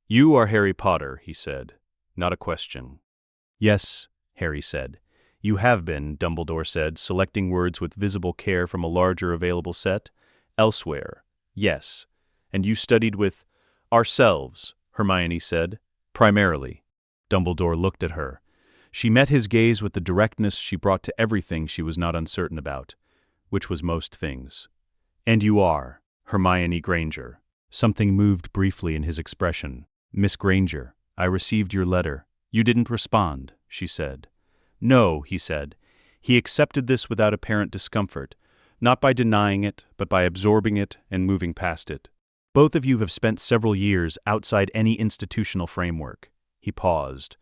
"You are Harry Potter," he said. "Not a question." "Yes," Harry said. "You have been," Dumbledore said, selecting words with visible care from a larger available set. "Elsewhere. Yes. And you studied with ourselves," Hermione said. "Primarily." Dumbledore looked at her. She met his gaze with the directness she brought to everything she was not uncertain about, which was most things. "And you are Hermione Granger." Something moved briefly in his expression. "Miss Granger, I received your letter. You didn't respond," she said. "No," he said. He accepted this without apparent discomfort, not by denying it, but by absorbing it and moving past it. "Both of you have spent several years outside any institutional framework." He paused.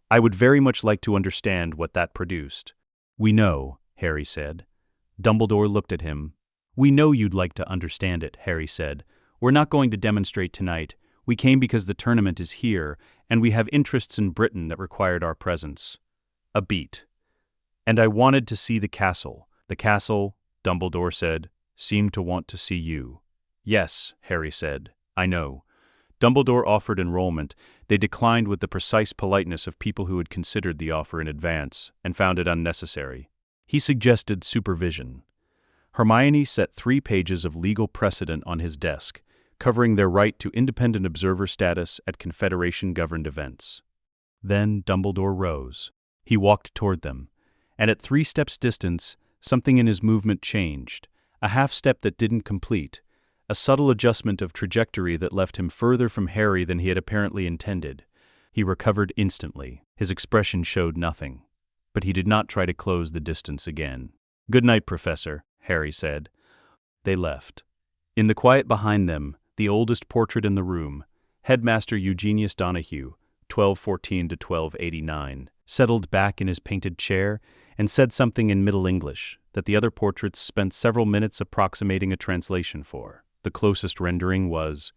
"I would very much like to understand what that produced." "We know," Harry said. Dumbledore looked at him. "We know you'd like to understand it," Harry said. "We're not going to demonstrate tonight. We came because the tournament is here, and we have interests in Britain that required our presence." A beat. "And I wanted to see the castle. The castle," Dumbledore said, "seemed to want to see you." "Yes," Harry said. "I know." Dumbledore offered enrollment. They declined with the precise politeness of people who had considered the offer in advance and found it unnecessary. He suggested supervision. Hermione set 3 pages of legal precedent on his desk, covering their right to independent observer status at Confederation-governed events. Then Dumbledore rose. He walked toward them, and at 3 steps' distance, something in his movement changed, a half-step that didn't complete, a subtle adjustment of trajectory that left him further from Harry than he had apparently intended. He recovered instantly. His expression showed nothing, but he did not try to close the distance again. "Good night, Professor," Harry said. They left. In the quiet behind them, the oldest portrait in the room, Headmaster Eugenius Donahue, 1214 to 1289, settled back in his painted chair and said something in Middle English that the other portraits spent several minutes approximating a translation for. The closest rendering was,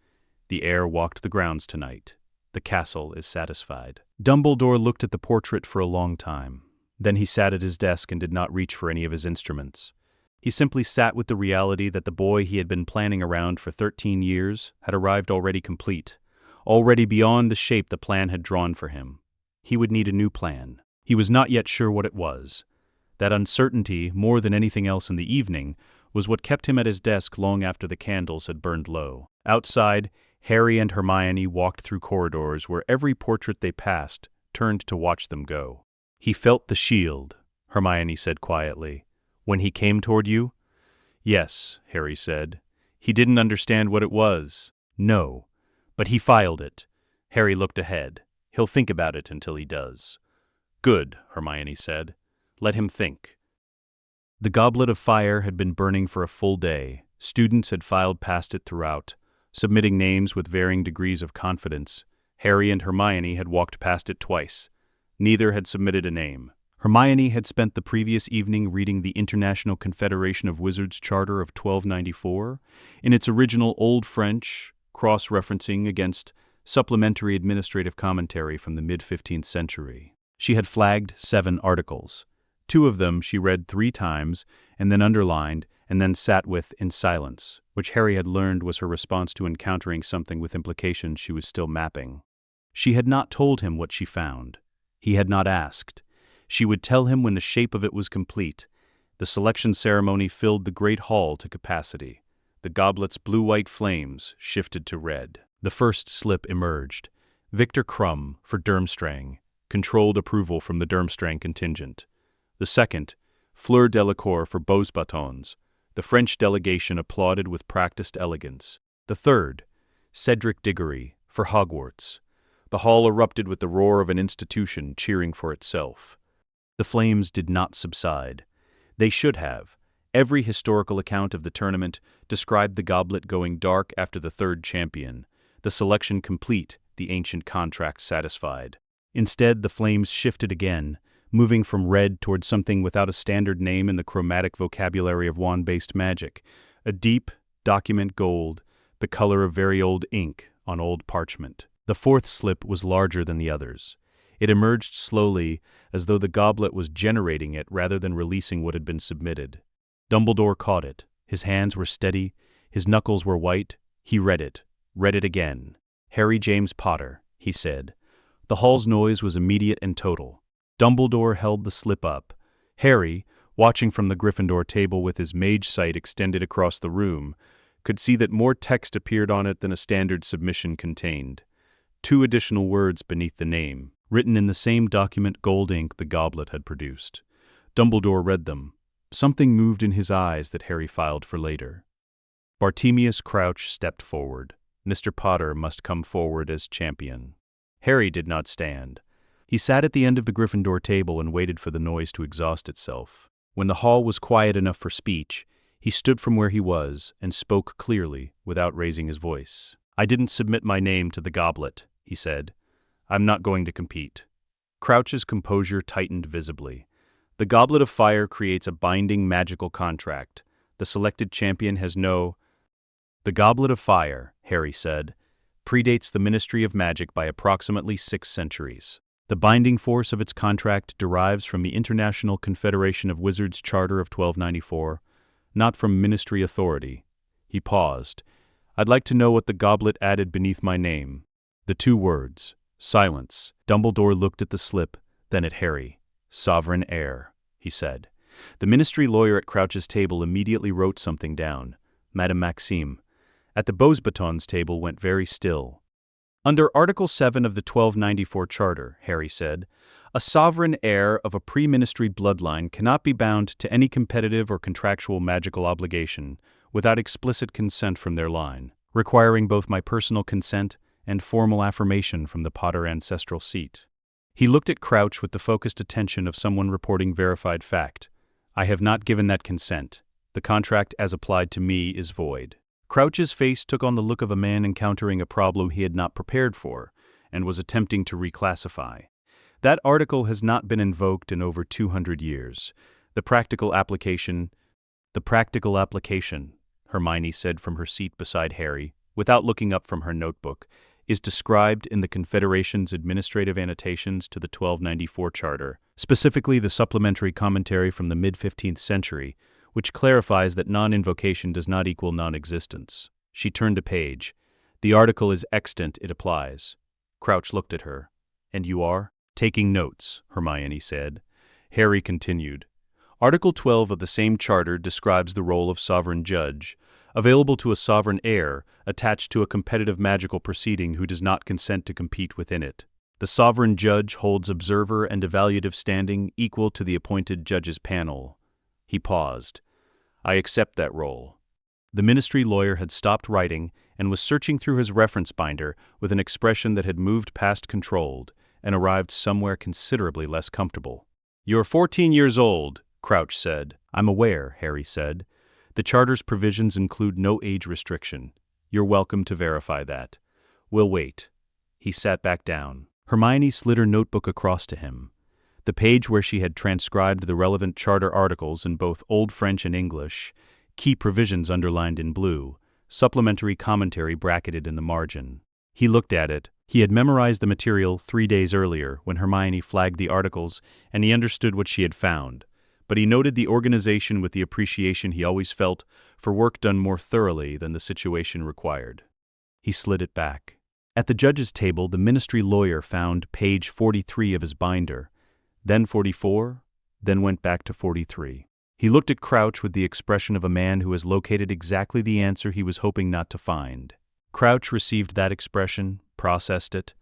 "The air walked the grounds tonight. The castle is satisfied. Dumbledore looked at the portrait for a long time. Then he sat at his desk and did not reach for any of his instruments. He simply sat with the reality that the boy he had been planning around for 13 years had arrived already complete, already beyond the shape the plan had drawn for him. He would need a new plan. He was not yet sure what it was. That uncertainty, more than anything else in the evening, was what kept him at his desk long after the candles had burned low. Outside, Harry and Hermione walked through corridors where every portrait they passed turned to watch them go. "He felt the shield," Hermione said quietly. "When he came toward you?" "Yes," Harry said. "He didn't understand what it was." "No, but he filed it." Harry looked ahead. "He'll think about it until he does." "Good," Hermione said. "Let him think." The Goblet of Fire had been burning for a full day. Students had filed past it throughout, submitting names with varying degrees of confidence. Harry and Hermione had walked past it twice. Neither had submitted a name. Hermione had spent the previous evening reading the International Confederation of Wizards Charter of 1294 in its original Old French, cross-referencing against supplementary administrative commentary from the mid-15th century. She had flagged 7 articles. 2 of them she read 3 times and then underlined and then sat with in silence, which Harry had learned was her response to encountering something with implications she was still mapping. She had not told him what she found. He had not asked. She would tell him when the shape of it was complete. The selection ceremony filled the great hall to capacity. The goblet's blue-white flames shifted to red. The first slip emerged. Victor Crumb for Durmstrang, controlled approval from the Durmstrang contingent. The second, Fleur Delacour for Beauxbatons. The French delegation applauded with practiced elegance. The third, Cedric Diggory for Hogwarts. The hall erupted with the roar of an institution cheering for itself. The flames did not subside. They should have. Every historical account of the tournament described the goblet going dark after the third champion, the selection complete, the ancient contract satisfied. Instead, the flames shifted again, moving from red toward something without a standard name in the chromatic vocabulary of wand-based magic, a deep, document gold, the color of very old ink on old parchment. The fourth slip was larger than the others. It emerged slowly, as though the goblet was generating it rather than releasing what had been submitted. Dumbledore caught it. His hands were steady, his knuckles were white. He read it again. "Harry James Potter," he said. The hall's noise was immediate and total. Dumbledore held the slip up. Harry, watching from the Gryffindor table with his mage sight extended across the room, could see that more text appeared on it than a standard submission contained. 2 additional words beneath the name, written in the same document gold ink the goblet had produced. Dumbledore read them. Something moved in his eyes that Harry filed for later. Bartemius Crouch stepped forward. Mr. Potter must come forward as champion. Harry did not stand. He sat at the end of the Gryffindor table and waited for the noise to exhaust itself. When the hall was quiet enough for speech, he stood from where he was and spoke clearly without raising his voice. "I didn't submit my name to the goblet," he said. "I'm not going to compete." Crouch's composure tightened visibly. "The Goblet of Fire creates a binding magical contract. The selected champion has no—" "The Goblet of Fire," Harry said, "predates the Ministry of Magic by approximately 6 centuries. The binding force of its contract derives from the International Confederation of Wizards Charter of 1294, not from ministry authority." He paused. "I'd like to know what the goblet added beneath my name." The 2 words. Silence. Dumbledore looked at the slip, then at Harry. "Sovereign heir," he said. The ministry lawyer at Crouch's table immediately wrote something down. Madame Maxime. At the Beauxbatons table went very still. "Under Article 7 of the 1294 Charter," Harry said, "a sovereign heir of a pre-ministry bloodline cannot be bound to any competitive or contractual magical obligation without explicit consent from their line, requiring both my personal consent and formal affirmation from the Potter ancestral seat." He looked at Crouch with the focused attention of someone reporting verified fact. "I have not given that consent. The contract as applied to me is void." Crouch's face took on the look of a man encountering a problem he had not prepared for, and was attempting to reclassify. "That article has not been invoked in over 200 years. The practical application," Hermione said from her seat beside Harry, without looking up from her notebook, is described in the Confederation's administrative annotations to the 1294 Charter, specifically the supplementary commentary from the mid-15th century, which clarifies that non-invocation does not equal non-existence. She turned a page. The article is extant, it applies. Crouch looked at her. And you are? Taking notes, Hermione said. Harry continued. Article 12 of the same charter describes the role of sovereign judge, available to a sovereign heir attached to a competitive magical proceeding who does not consent to compete within it. The sovereign judge holds observer and evaluative standing equal to the appointed judge's panel. He paused. I accept that role. The ministry lawyer had stopped writing and was searching through his reference binder with an expression that had moved past controlled and arrived somewhere considerably less comfortable. You're 14 years old, Crouch said. I'm aware, Harry said. The charter's provisions include no age restriction. You're welcome to verify that. We'll wait. He sat back down. Hermione slid her notebook across to him. The page where she had transcribed the relevant charter articles in both Old French and English, key provisions underlined in blue, supplementary commentary bracketed in the margin. He looked at it. He had memorized the material 3 days earlier when Hermione flagged the articles, and he understood what she had found. But he noted the organization with the appreciation he always felt for work done more thoroughly than the situation required. He slid it back. At the judge's table, the ministry lawyer found page 43 of his binder, then 44, then went back to 43. He looked at Crouch with the expression of a man who has located exactly the answer he was hoping not to find. Crouch received that expression, processed it,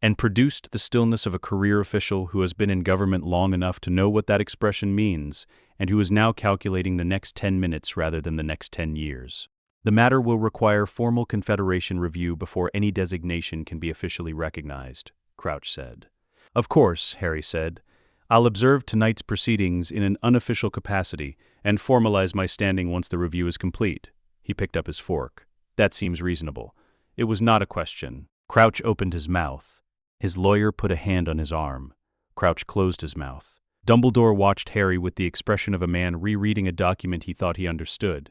and produced the stillness of a career official who has been in government long enough to know what that expression means and who is now calculating the next 10 minutes rather than the next 10 years. The matter will require formal Confederation review before any designation can be officially recognized, Crouch said. Of course, Harry said. I'll observe tonight's proceedings in an unofficial capacity and formalize my standing once the review is complete. He picked up his fork. That seems reasonable. It was not a question. Crouch opened his mouth. His lawyer put a hand on his arm. Crouch closed his mouth. Dumbledore watched Harry with the expression of a man rereading a document he thought he understood,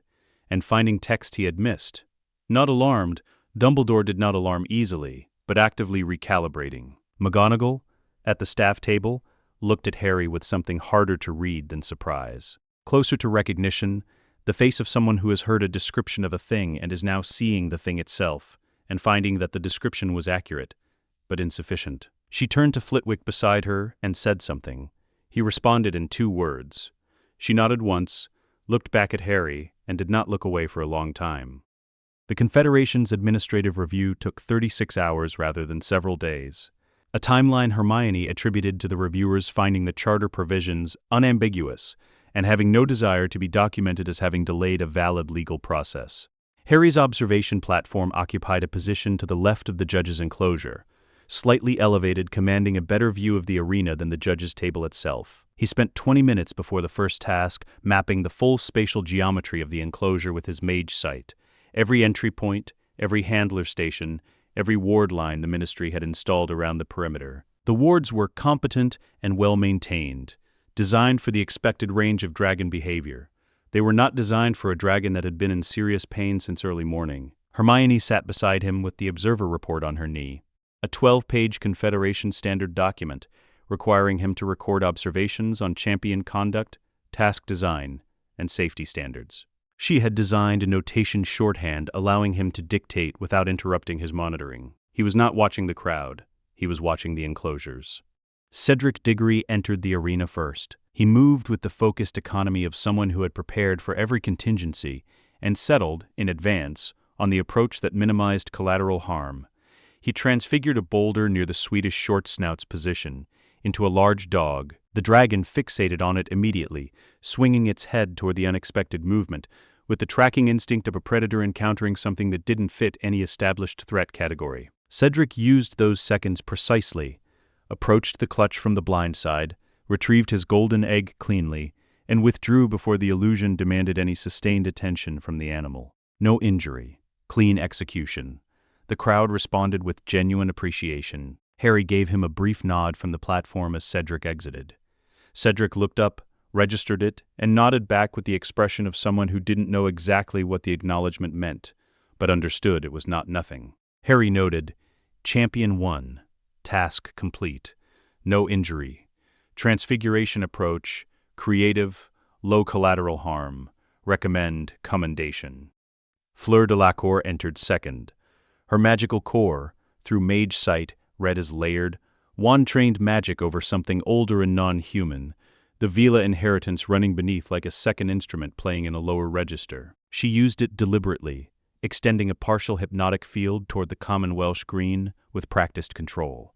and finding text he had missed. Not alarmed, Dumbledore did not alarm easily, but actively recalibrating. McGonagall, at the staff table, looked at Harry with something harder to read than surprise. Closer to recognition, the face of someone who has heard a description of a thing and is now seeing the thing itself, and finding that the description was accurate, but insufficient. She turned to Flitwick beside her and said something. He responded in 2 words. She nodded once, looked back at Harry, and did not look away for a long time. The Confederation's administrative review took 36 hours rather than several days, a timeline Hermione attributed to the reviewers finding the charter provisions unambiguous and having no desire to be documented as having delayed a valid legal process. Harry's observation platform occupied a position to the left of the judge's enclosure, slightly elevated, commanding a better view of the arena than the judge's table itself. He spent 20 minutes before the first task mapping the full spatial geometry of the enclosure with his mage sight, every entry point, every handler station, every ward line the ministry had installed around the perimeter. The wards were competent and well-maintained, designed for the expected range of dragon behavior. They were not designed for a dragon that had been in serious pain since early morning. Hermione sat beside him with the observer report on her knee, a 12-page Confederation standard document requiring him to record observations on champion conduct, task design, and safety standards. She had designed a notation shorthand allowing him to dictate without interrupting his monitoring. He was not watching the crowd. He was watching the enclosures. Cedric Diggory entered the arena first. He moved with the focused economy of someone who had prepared for every contingency and settled, in advance, on the approach that minimized collateral harm. He transfigured a boulder near the Swedish short snout's position into a large dog. The dragon fixated on it immediately, swinging its head toward the unexpected movement, with the tracking instinct of a predator encountering something that didn't fit any established threat category. Cedric used those seconds precisely, approached the clutch from the blind side, retrieved his golden egg cleanly, and withdrew before the illusion demanded any sustained attention from the animal. No injury. Clean execution. The crowd responded with genuine appreciation. Harry gave him a brief nod from the platform as Cedric exited. Cedric looked up, registered it, and nodded back with the expression of someone who didn't know exactly what the acknowledgement meant, but understood it was not nothing. Harry noted, Champion 1. Task complete. No injury. Transfiguration approach. Creative. Low collateral harm. Recommend commendation. Fleur de la Cour entered second. Her magical core, through mage sight, read as layered, wand-trained magic over something older and non-human, the Vila inheritance running beneath like a second instrument playing in a lower register. She used it deliberately, extending a partial hypnotic field toward the common Welsh green with practiced control.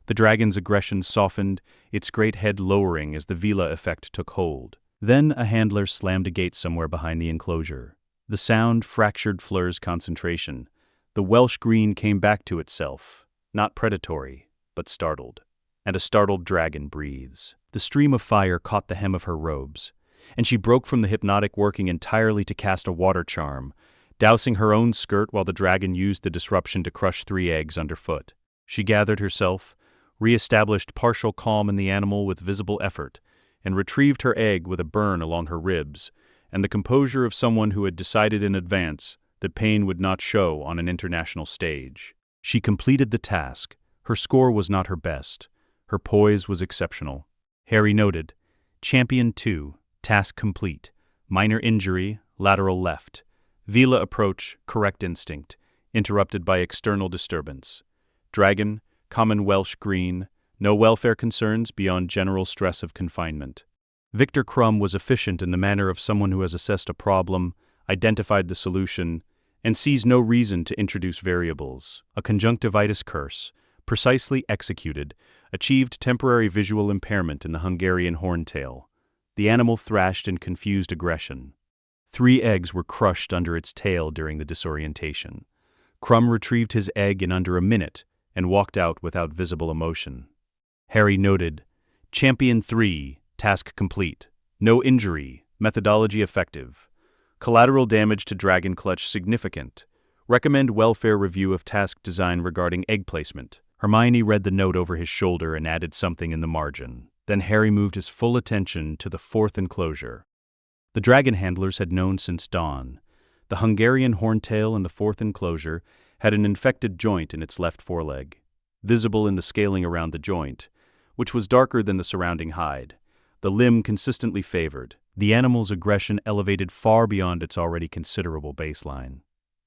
The dragon's aggression softened, its great head lowering as the Vila effect took hold. Then a handler slammed a gate somewhere behind the enclosure. The sound fractured Fleur's concentration. The Welsh green came back to itself, not predatory, but startled. And a startled dragon breathes. The stream of fire caught the hem of her robes, and she broke from the hypnotic working entirely to cast a water charm, dousing her own skirt while the dragon used the disruption to crush 3 eggs underfoot. She gathered herself, re-established partial calm in the animal with visible effort, and retrieved her egg with a burn along her ribs, and the composure of someone who had decided in advance that pain would not show on an international stage. She completed the task. Her score was not her best. Her poise was exceptional. Harry noted, Champion 2, task complete. Minor injury, lateral left. Vila approach, correct instinct, interrupted by external disturbance. Dragon, common Welsh green, no welfare concerns beyond general stress of confinement. Victor Crumb was efficient in the manner of someone who has assessed a problem, identified the solution, and sees no reason to introduce variables. A conjunctivitis curse, precisely executed, achieved temporary visual impairment in the Hungarian horntail. The animal thrashed in confused aggression. 3 eggs were crushed under its tail during the disorientation. Crumb retrieved his egg in under a minute and walked out without visible emotion. Harry noted, Champion 3, task complete. No injury, methodology effective. Collateral damage to Dragon Clutch significant. Recommend welfare review of task design regarding egg placement. Hermione read the note over his shoulder and added something in the margin. Then Harry moved his full attention to the 4th enclosure. The dragon handlers had known since dawn. The Hungarian horntail in the 4th enclosure had an infected joint in its left foreleg, visible in the scaling around the joint, which was darker than the surrounding hide. The limb consistently favored. The animal's aggression elevated far beyond its already considerable baseline.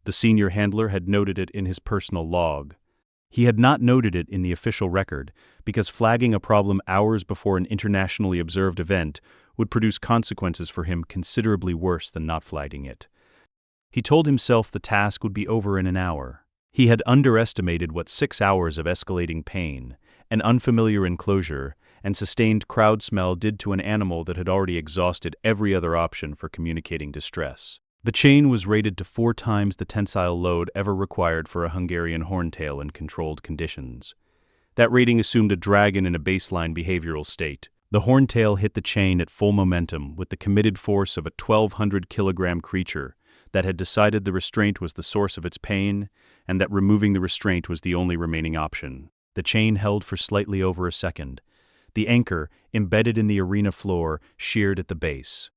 The senior handler had noted it in his personal log. He had not noted it in the official record because flagging a problem hours before an internationally observed event would produce consequences for him considerably worse than not flagging it. He told himself the task would be over in an hour. He had underestimated what 6 hours of escalating pain, an unfamiliar enclosure, and sustained crowd smell did to an animal that had already exhausted every other option for communicating distress. The chain was rated to 4 times the tensile load ever required for a Hungarian horntail in controlled conditions. That rating assumed a dragon in a baseline behavioral state. The horntail hit the chain at full momentum with the committed force of a 1,200-kilogram creature that had decided the restraint was the source of its pain and that removing the restraint was the only remaining option. The chain held for slightly over a second. The anchor, embedded in the arena floor, sheared at the base.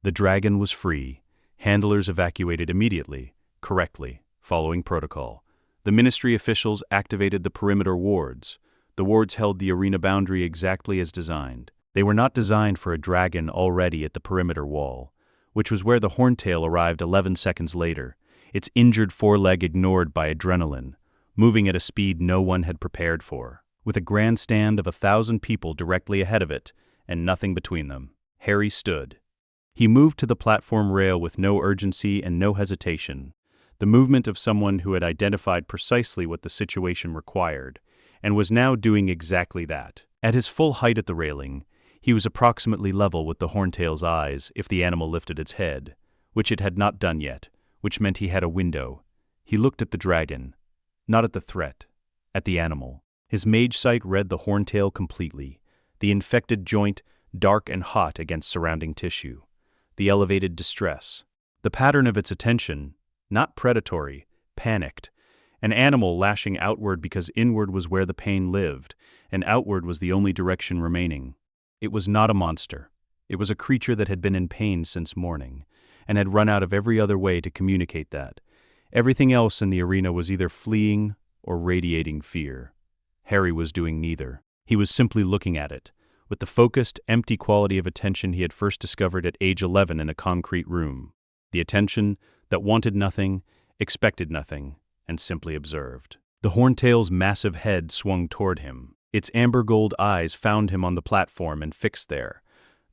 The dragon was free. Handlers evacuated immediately, correctly, following protocol. The ministry officials activated the perimeter wards. The wards held the arena boundary exactly as designed. They were not designed for a dragon already at the perimeter wall, which was where the horntail arrived 11 seconds later, its injured foreleg ignored by adrenaline, moving at a speed no one had prepared for. With a grandstand of 1,000 people directly ahead of it, and nothing between them, Harry stood. He moved to the platform rail with no urgency and no hesitation, the movement of someone who had identified precisely what the situation required, and was now doing exactly that. At his full height at the railing, he was approximately level with the horntail's eyes if the animal lifted its head, which it had not done yet, which meant he had a window. He looked at the dragon, not at the threat, at the animal. His mage sight read the horntail completely, the infected joint dark and hot against surrounding tissue, the elevated distress, the pattern of its attention, not predatory, panicked, an animal lashing outward because inward was where the pain lived, and outward was the only direction remaining. It was not a monster. It was a creature that had been in pain since morning, and had run out of every other way to communicate that. Everything else in the arena was either fleeing or radiating fear. Harry was doing neither. He was simply looking at it, with the focused, empty quality of attention he had first discovered at age 11 in a concrete room. The attention that wanted nothing, expected nothing, and simply observed. The Horntail's massive head swung toward him. Its amber gold eyes found him on the platform and fixed there,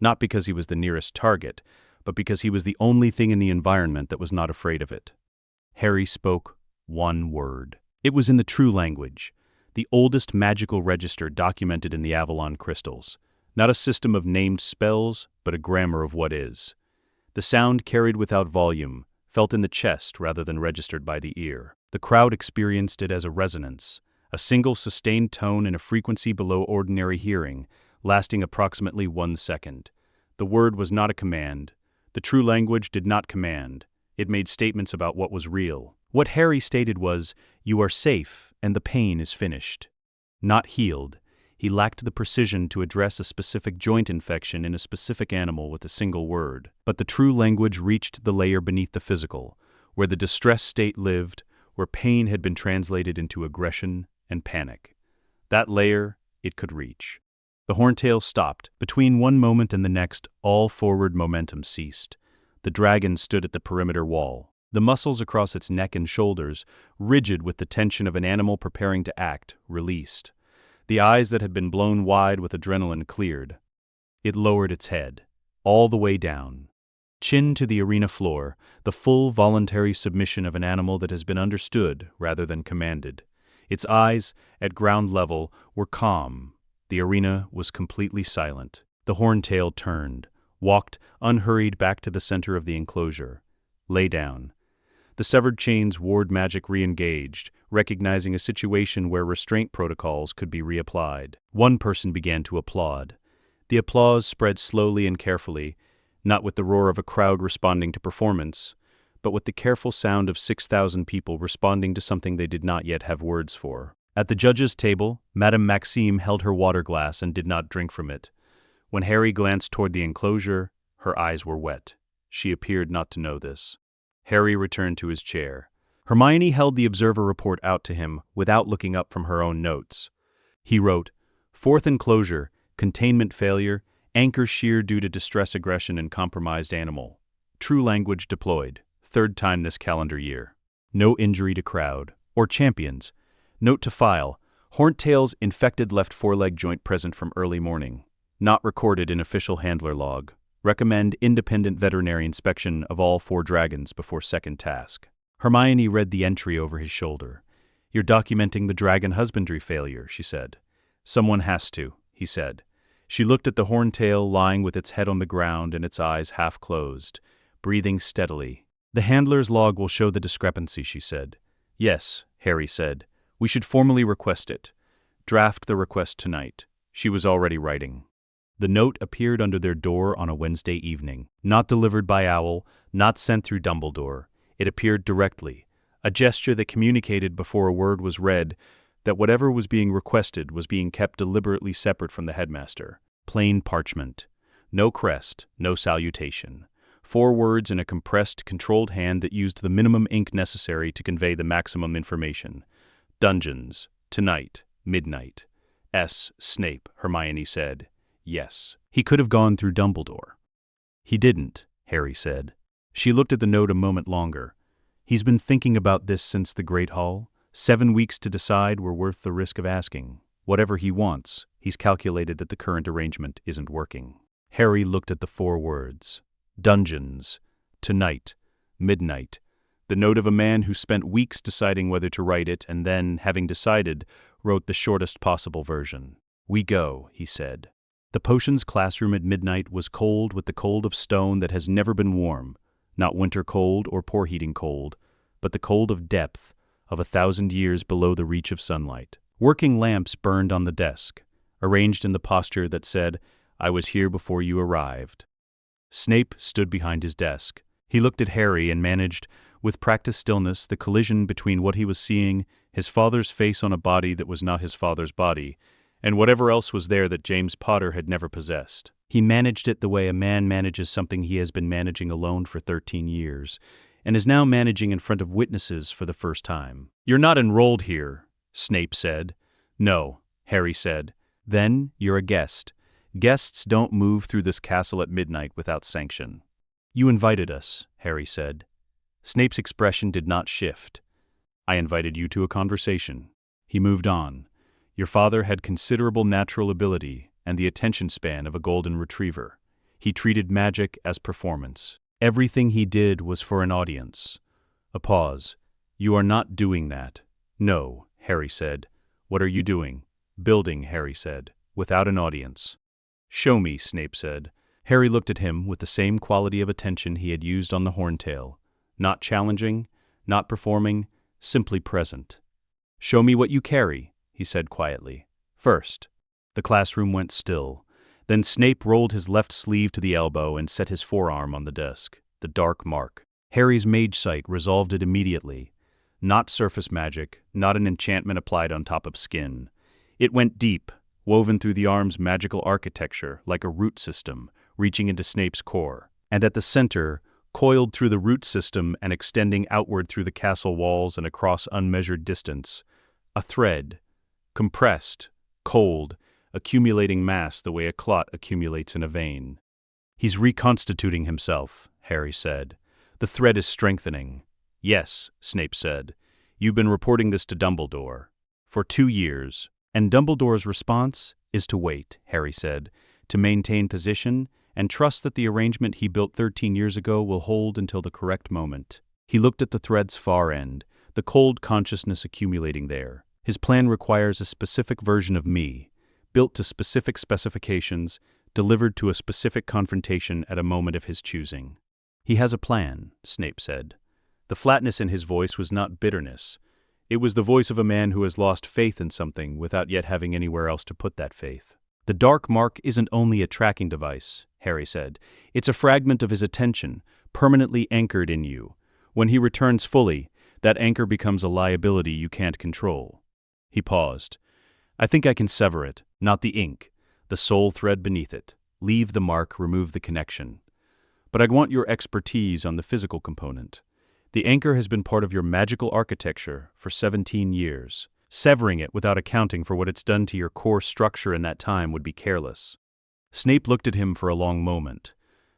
not because he was the nearest target, but because he was the only thing in the environment that was not afraid of it. Harry spoke one word. It was in the true language, the oldest magical register documented in the Avalon crystals. Not a system of named spells, but a grammar of what is. The sound carried without volume, felt in the chest rather than registered by the ear. The crowd experienced it as a resonance, a single sustained tone in a frequency below ordinary hearing, lasting approximately 1 second. The word was not a command. The true language did not command. It made statements about what was real. What Harry stated was, "You are safe, and the pain is finished." Not healed. He lacked the precision to address a specific joint infection in a specific animal with a single word. But the true language reached the layer beneath the physical, where the distress state lived, where pain had been translated into aggression and panic. That layer it could reach. The Horntail stopped. Between one moment and the next, all forward momentum ceased. The dragon stood at the perimeter wall. The muscles across its neck and shoulders, rigid with the tension of an animal preparing to act, released. The eyes that had been blown wide with adrenaline cleared. It lowered its head, all the way down. Chin to the arena floor, the full voluntary submission of an animal that has been understood rather than commanded. Its eyes, at ground level, were calm. The arena was completely silent. The Horntail turned, walked unhurried back to the center of the enclosure. Lay down. The severed chains ward magic re-engaged, recognizing a situation where restraint protocols could be reapplied. One person began to applaud. The applause spread slowly and carefully, not with the roar of a crowd responding to performance, but with the careful sound of 6,000 people responding to something they did not yet have words for. At the judges' table, Madame Maxime held her water glass and did not drink from it. When Harry glanced toward the enclosure, her eyes were wet. She appeared not to know this. Harry returned to his chair. Hermione held the observer report out to him without looking up from her own notes. He wrote, "Fourth enclosure, containment failure, anchor shear due to distress aggression and compromised animal. True language deployed, 3rd time this calendar year. No injury to crowd or champions. Note to file, Horntail's infected left foreleg joint present from early morning. Not recorded in official handler log. Recommend independent veterinary inspection of all 4 dragons before second task." Hermione read the entry over his shoulder. "You're documenting the dragon husbandry failure," she said. "Someone has to," he said. She looked at the Horntail lying with its head on the ground and its eyes half closed, breathing steadily. "The handler's log will show the discrepancy," she said. "Yes," Harry said. "We should formally request it. Draft the request tonight." She was already writing. The note appeared under their door on a Wednesday evening. Not delivered by owl, not sent through Dumbledore. It appeared directly, a gesture that communicated before a word was read that whatever was being requested was being kept deliberately separate from the headmaster. Plain parchment. No crest, no salutation. 4 words in a compressed, controlled hand that used the minimum ink necessary to convey the maximum information. "Dungeons. Tonight. Midnight. S. Snape," Hermione said. Yes. He could have gone through Dumbledore. He didn't, Harry said. She looked at the note a moment longer. He's been thinking about this since the Great Hall. 7 weeks to decide were worth the risk of asking. Whatever he wants, he's calculated that the current arrangement isn't working. Harry looked at the 4 words. Dungeons. Tonight. Midnight. The note of a man who spent weeks deciding whether to write it and then, having decided, wrote the shortest possible version. "We go," he said. The potions classroom at midnight was cold with the cold of stone that has never been warm, not winter cold or poor heating cold, but the cold of depth, of 1,000 years below the reach of sunlight. Working lamps burned on the desk, arranged in the posture that said, "I was here before you arrived." Snape stood behind his desk. He looked at Harry and managed, with practiced stillness, the collision between what he was seeing, his father's face on a body that was not his father's body, and whatever else was there that James Potter had never possessed. He managed it the way a man manages something he has been managing alone for 13 years, and is now managing in front of witnesses for the first time. "You're not enrolled here," Snape said. No, Harry said. Then you're a guest. Guests don't move through this castle at midnight without sanction. You invited us, Harry said. Snape's expression did not shift. I invited you to a conversation. He moved on. Your father had considerable natural ability and the attention span of a golden retriever. He treated magic as performance. Everything he did was for an audience. A pause. You are not doing that. No, Harry said. What are you doing? Building, Harry said, without an audience. Show me, Snape said. Harry looked at him with the same quality of attention he had used on the Horntail. Not challenging, not performing, simply present. Show me what you carry, he said quietly. First. The classroom went still. Then Snape rolled his left sleeve to the elbow and set his forearm on the desk. The dark mark. Harry's mage sight resolved it immediately. Not surface magic, not an enchantment applied on top of skin. It went deep, woven through the arm's magical architecture like a root system, reaching into Snape's core. And at the center, coiled through the root system and extending outward through the castle walls and across unmeasured distance, a thread, compressed, cold, accumulating mass the way a clot accumulates in a vein. He's reconstituting himself, Harry said. The thread is strengthening. Yes, Snape said. You've been reporting this to Dumbledore. For 2 years. And Dumbledore's response is to wait, Harry said, to maintain position and trust that the arrangement he built 13 years ago will hold until the correct moment. He looked at the thread's far end, the cold consciousness accumulating there. His plan requires a specific version of me, built to specific specifications, delivered to a specific confrontation at a moment of his choosing. He has a plan, Snape said. The flatness in his voice was not bitterness. It was the voice of a man who has lost faith in something without yet having anywhere else to put that faith. The dark mark isn't only a tracking device, Harry said. It's a fragment of his attention, permanently anchored in you. When he returns fully, that anchor becomes a liability you can't control. He paused. I think I can sever it, not the ink, the soul thread beneath it. Leave the mark, remove the connection. But I want your expertise on the physical component. The anchor has been part of your magical architecture for 17 years. Severing it without accounting for what it's done to your core structure in that time would be careless. Snape looked at him for a long moment,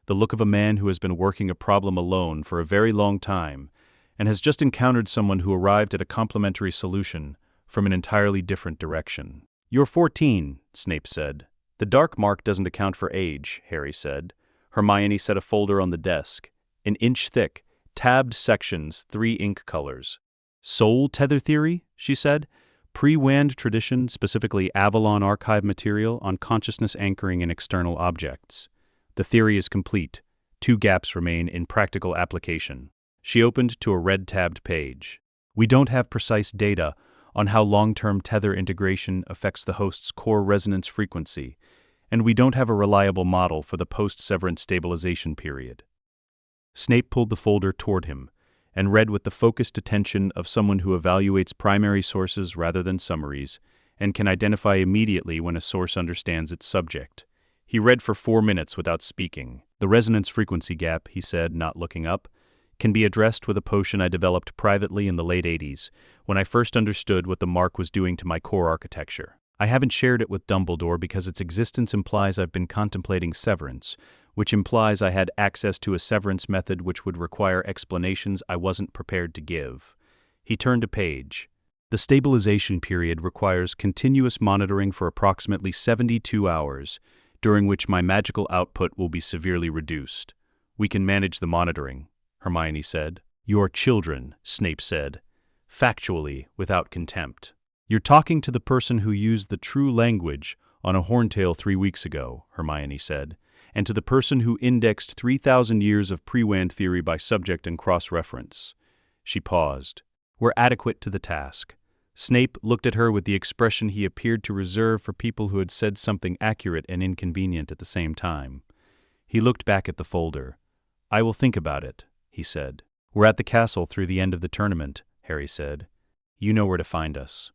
the look of a man who has been working a problem alone for a very long time and has just encountered someone who arrived at a complementary solution from an entirely different direction. You're 14, Snape said. The dark mark doesn't account for age, Harry said. Hermione set a folder on the desk, an inch thick, tabbed sections, 3 ink colors. Soul tether theory, she said. Pre-Wand tradition, specifically Avalon archive material on consciousness anchoring in external objects. The theory is complete. 2 gaps remain in practical application. She opened to a red-tabbed page. We don't have precise data on how long-term tether integration affects the host's core resonance frequency, and we don't have a reliable model for the post-severance stabilization period. Snape pulled the folder toward him and read with the focused attention of someone who evaluates primary sources rather than summaries and can identify immediately when a source understands its subject. He read for 4 minutes without speaking. The resonance frequency gap, he said, not looking up, can be addressed with a potion I developed privately in the late 80s, when I first understood what the mark was doing to my core architecture. I haven't shared it with Dumbledore because its existence implies I've been contemplating severance, which implies I had access to a severance method which would require explanations I wasn't prepared to give. He turned a page. The stabilization period requires continuous monitoring for approximately 72 hours, during which my magical output will be severely reduced. We can manage the monitoring, Hermione said. Your children, Snape said, factually, without contempt. You're talking to the person who used the true language on a Horntail 3 weeks ago, Hermione said, and to the person who indexed 3,000 years of pre-Wand theory by subject and cross-reference. She paused. We're adequate to the task. Snape looked at her with the expression he appeared to reserve for people who had said something accurate and inconvenient at the same time. He looked back at the folder. I will think about it, he said. We're at the castle through the end of the tournament, Harry said. You know where to find us.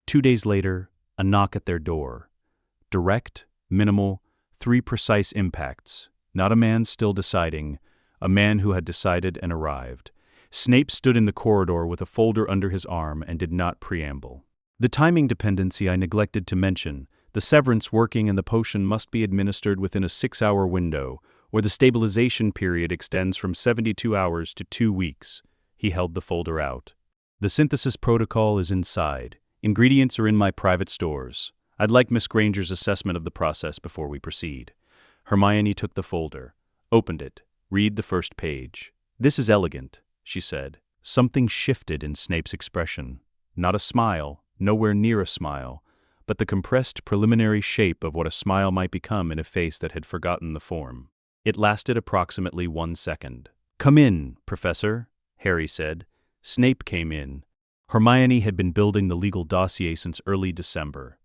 2 days later, a knock at their door. Direct, minimal, 3 precise impacts. Not a man still deciding, a man who had decided and arrived. Snape stood in the corridor with a folder under his arm and did not preamble. The timing dependency I neglected to mention. The severance working and the potion must be administered within a 6-hour window, or the stabilization period extends from 72 hours to 2 weeks. He held the folder out. The synthesis protocol is inside. Ingredients are in my private stores. I'd like Miss Granger's assessment of the process before we proceed. Hermione took the folder, opened it. Read the first page. This is elegant, she said. Something shifted in Snape's expression. Not a smile, nowhere near a smile, but the compressed preliminary shape of what a smile might become in a face that had forgotten the form. It lasted approximately 1 second. "Come in, Professor," Harry said. Snape came in. Hermione had been building the legal dossier since early December.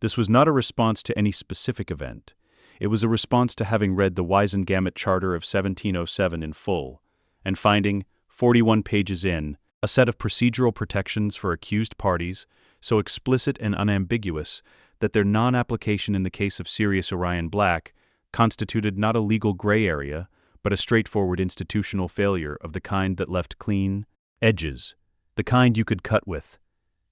This was not a response to any specific event. It was a response to having read the Wisengamot Charter of 1707 in full, and finding, 41 pages in, a set of procedural protections for accused parties so explicit and unambiguous that their non-application in the case of Sirius Black constituted not a legal gray area, but a straightforward institutional failure of the kind that left clean edges, the kind you could cut with.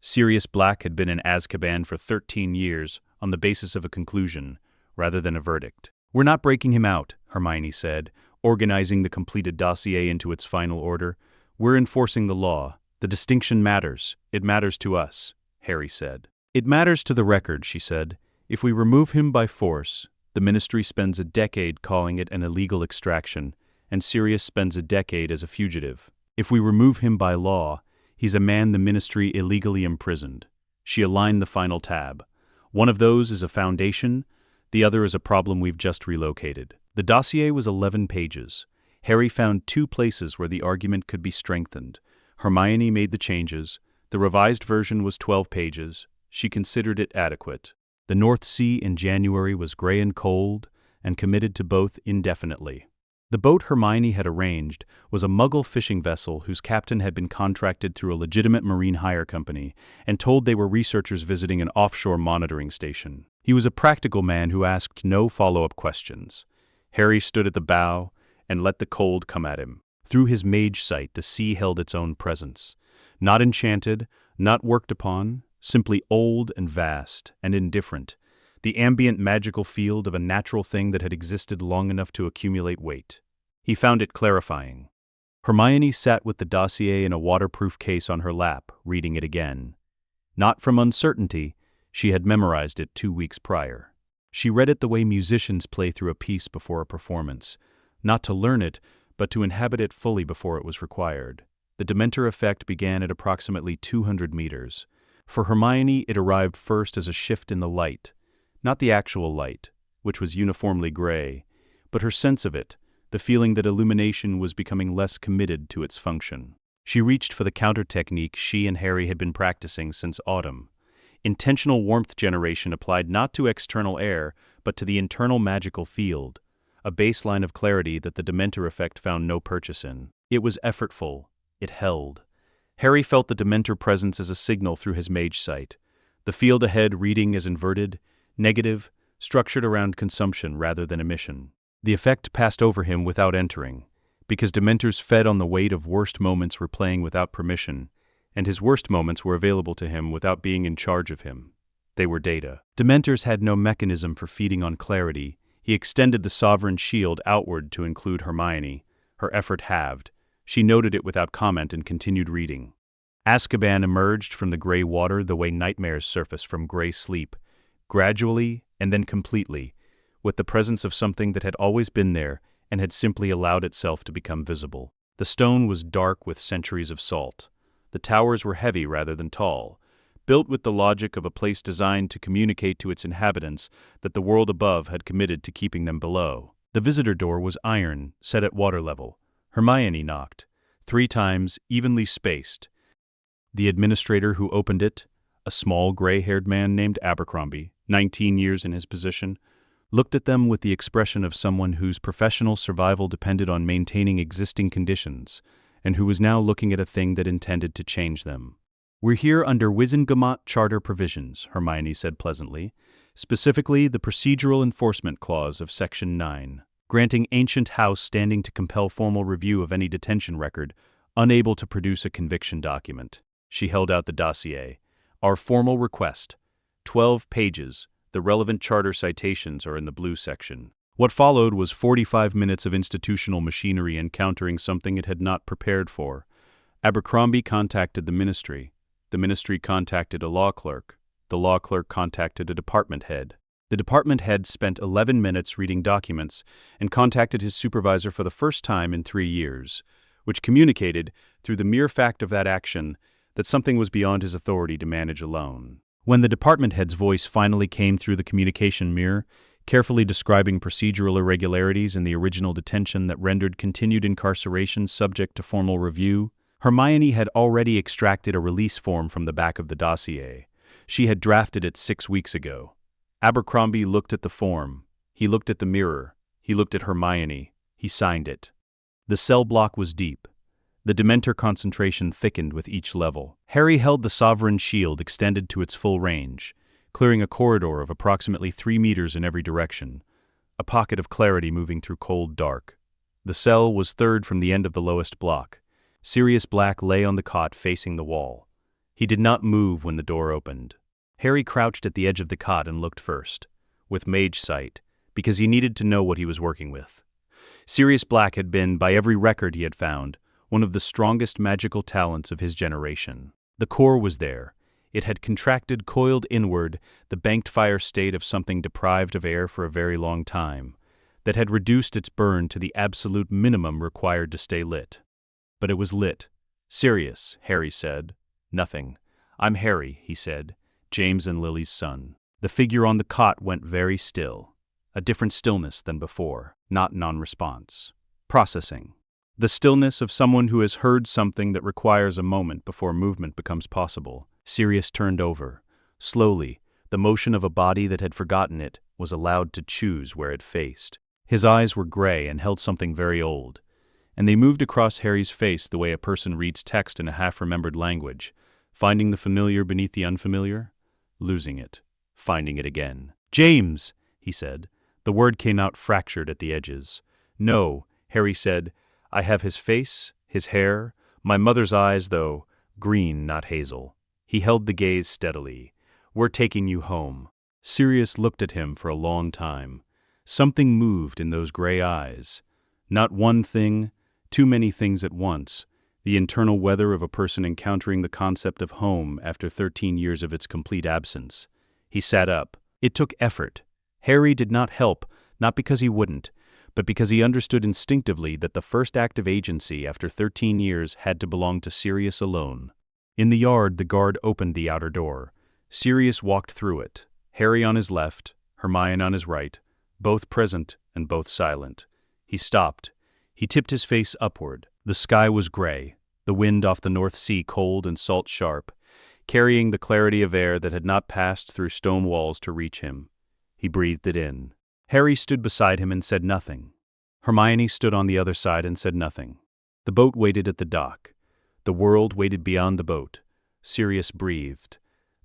Sirius Black had been in Azkaban for 13 years on the basis of a conclusion, rather than a verdict. "We're not breaking him out," Hermione said, organizing the completed dossier into its final order. "We're enforcing the law. The distinction matters. It matters to us," Harry said. "It matters to the record," she said. "If we remove him by force, the Ministry spends a decade calling it an illegal extraction, and Sirius spends a decade as a fugitive. If we remove him by law, he's a man the Ministry illegally imprisoned." She aligned the final tab. "One of those is a foundation, the other is a problem we've just relocated." The dossier was 11 pages. Harry found 2 places where the argument could be strengthened. Hermione made the changes. The revised version was 12 pages. She considered it adequate. The North Sea in January was gray and cold, and committed to both indefinitely. The boat Hermione had arranged was a Muggle fishing vessel whose captain had been contracted through a legitimate marine hire company and told they were researchers visiting an offshore monitoring station. He was a practical man who asked no follow-up questions. Harry stood at the bow and let the cold come at him. Through his mage sight, the sea held its own presence. Not enchanted, not worked upon, simply old and vast and indifferent. The ambient magical field of a natural thing that had existed long enough to accumulate weight. He found it clarifying. Hermione sat with the dossier in a waterproof case on her lap, reading it again. Not from uncertainty, she had memorized it 2 weeks prior. She read it the way musicians play through a piece before a performance, not to learn it, but to inhabit it fully before it was required. The Dementor effect began at approximately 200 meters. For Hermione, it arrived first as a shift in the light, not the actual light, which was uniformly gray, but her sense of it, the feeling that illumination was becoming less committed to its function. She reached for the counter technique she and Harry had been practicing since autumn. Intentional warmth generation applied not to external air, but to the internal magical field, a baseline of clarity that the Dementor effect found no purchase in. It was effortful. It held. Harry felt the Dementor presence as a signal through his mage sight. The field ahead reading as inverted, negative, structured around consumption rather than emission. The effect passed over him without entering, because Dementors fed on the weight of worst moments were playing without permission, and his worst moments were available to him without being in charge of him. They were data. Dementors had no mechanism for feeding on clarity. He extended the sovereign shield outward to include Hermione. Her effort halved. She noted it without comment and continued reading. Azkaban emerged from the gray water the way nightmares surface from gray sleep, gradually and then completely, with the presence of something that had always been there and had simply allowed itself to become visible. The stone was dark with centuries of salt. The towers were heavy rather than tall, built with the logic of a place designed to communicate to its inhabitants that the world above had committed to keeping them below. The visitor door was iron, set at water level. Hermione knocked, 3 times, evenly spaced. The administrator who opened it, a small gray-haired man named Abercrombie, 19 years in his position, looked at them with the expression of someone whose professional survival depended on maintaining existing conditions, and who was now looking at a thing that intended to change them. "We're here under Wisengamot Charter provisions," Hermione said pleasantly, "specifically the procedural enforcement clause of Section 9, granting Ancient House standing to compel formal review of any detention record, unable to produce a conviction document." She held out the dossier. Our formal request. 12 pages. The relevant charter citations are in the blue section. What followed was 45 minutes of institutional machinery encountering something it had not prepared for. Abercrombie contacted the ministry. The ministry contacted a law clerk. The law clerk contacted a department head. The department head spent 11 minutes reading documents and contacted his supervisor for the first time in 3 years, which communicated, through the mere fact of that action, that something was beyond his authority to manage alone. When the department head's voice finally came through the communication mirror, carefully describing procedural irregularities in the original detention that rendered continued incarceration subject to formal review, Hermione had already extracted a release form from the back of the dossier. She had drafted it 6 weeks ago. Abercrombie looked at the form. He looked at the mirror. He looked at Hermione. He signed it. The cell block was deep. The Dementor concentration thickened with each level. Harry held the Sovereign shield extended to its full range, clearing a corridor of approximately 3 meters in every direction, a pocket of clarity moving through cold dark. The cell was third from the end of the lowest block. Sirius Black lay on the cot facing the wall. He did not move when the door opened. Harry crouched at the edge of the cot and looked first, with mage sight, because he needed to know what he was working with. Sirius Black had been, by every record he had found, one of the strongest magical talents of his generation. The core was there. It had contracted, coiled inward, the banked fire state of something deprived of air for a very long time, that had reduced its burn to the absolute minimum required to stay lit. But it was lit. Sirius, Harry said. Nothing. I'm Harry, he said, James and Lily's son. The figure on the cot went very still. A different stillness than before, not non-response. Processing. The stillness of someone who has heard something that requires a moment before movement becomes possible. Sirius turned over. Slowly, the motion of a body that had forgotten it was allowed to choose where it faced. His eyes were gray and held something very old, and they moved across Harry's face the way a person reads text in a half-remembered language, finding the familiar beneath the unfamiliar, losing it, finding it again. James, he said. The word came out fractured at the edges. No, Harry said. I have his face, his hair, my mother's eyes, though, green, not hazel. He held the gaze steadily. We're taking you home. Sirius looked at him for a long time. Something moved in those gray eyes. Not one thing, too many things at once. The internal weather of a person encountering the concept of home after 13 years of its complete absence. He sat up. It took effort. Harry did not help, not because he wouldn't, but because he understood instinctively that the first act of agency after 13 years had to belong to Sirius alone. In the yard, the guard opened the outer door. Sirius walked through it, Harry on his left, Hermione on his right, both present and both silent. He stopped. He tipped his face upward. The sky was gray, the wind off the North Sea cold and salt-sharp, carrying the clarity of air that had not passed through stone walls to reach him. He breathed it in. Harry stood beside him and said nothing. Hermione stood on the other side and said nothing. The boat waited at the dock. The world waited beyond the boat. Sirius breathed.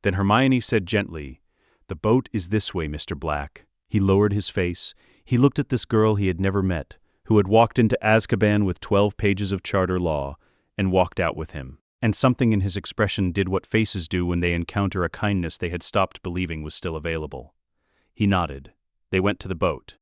Then Hermione said gently, "The boat is this way, Mr. Black." He lowered his face. He looked at this girl he had never met, who had walked into Azkaban with 12 pages of charter law, and walked out with him. And something in his expression did what faces do when they encounter a kindness they had stopped believing was still available. He nodded. They went to the boat.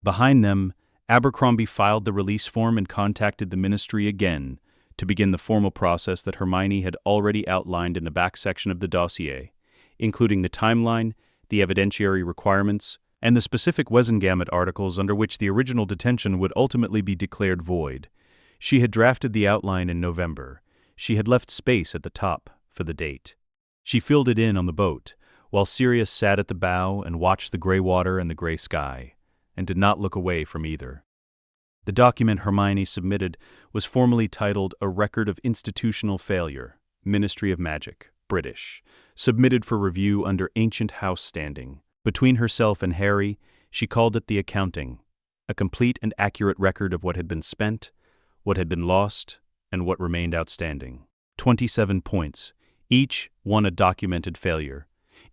Behind them, Abercrombie filed the release form and contacted the ministry again to begin the formal process that Hermione had already outlined in the back section of the dossier, including the timeline, the evidentiary requirements, and the specific Wizengamot articles under which the original detention would ultimately be declared void. She had drafted the outline in November. She had left space at the top for the date. She filled it in on the boat, while Sirius sat at the bow and watched the gray water and the gray sky, and did not look away from either. The document Hermione submitted was formally titled A Record of Institutional Failure, Ministry of Magic, British, submitted for review under Ancient House standing. Between herself and Harry, she called it the accounting, a complete and accurate record of what had been spent, what had been lost, and what remained outstanding. 27 points, each one a documented failure.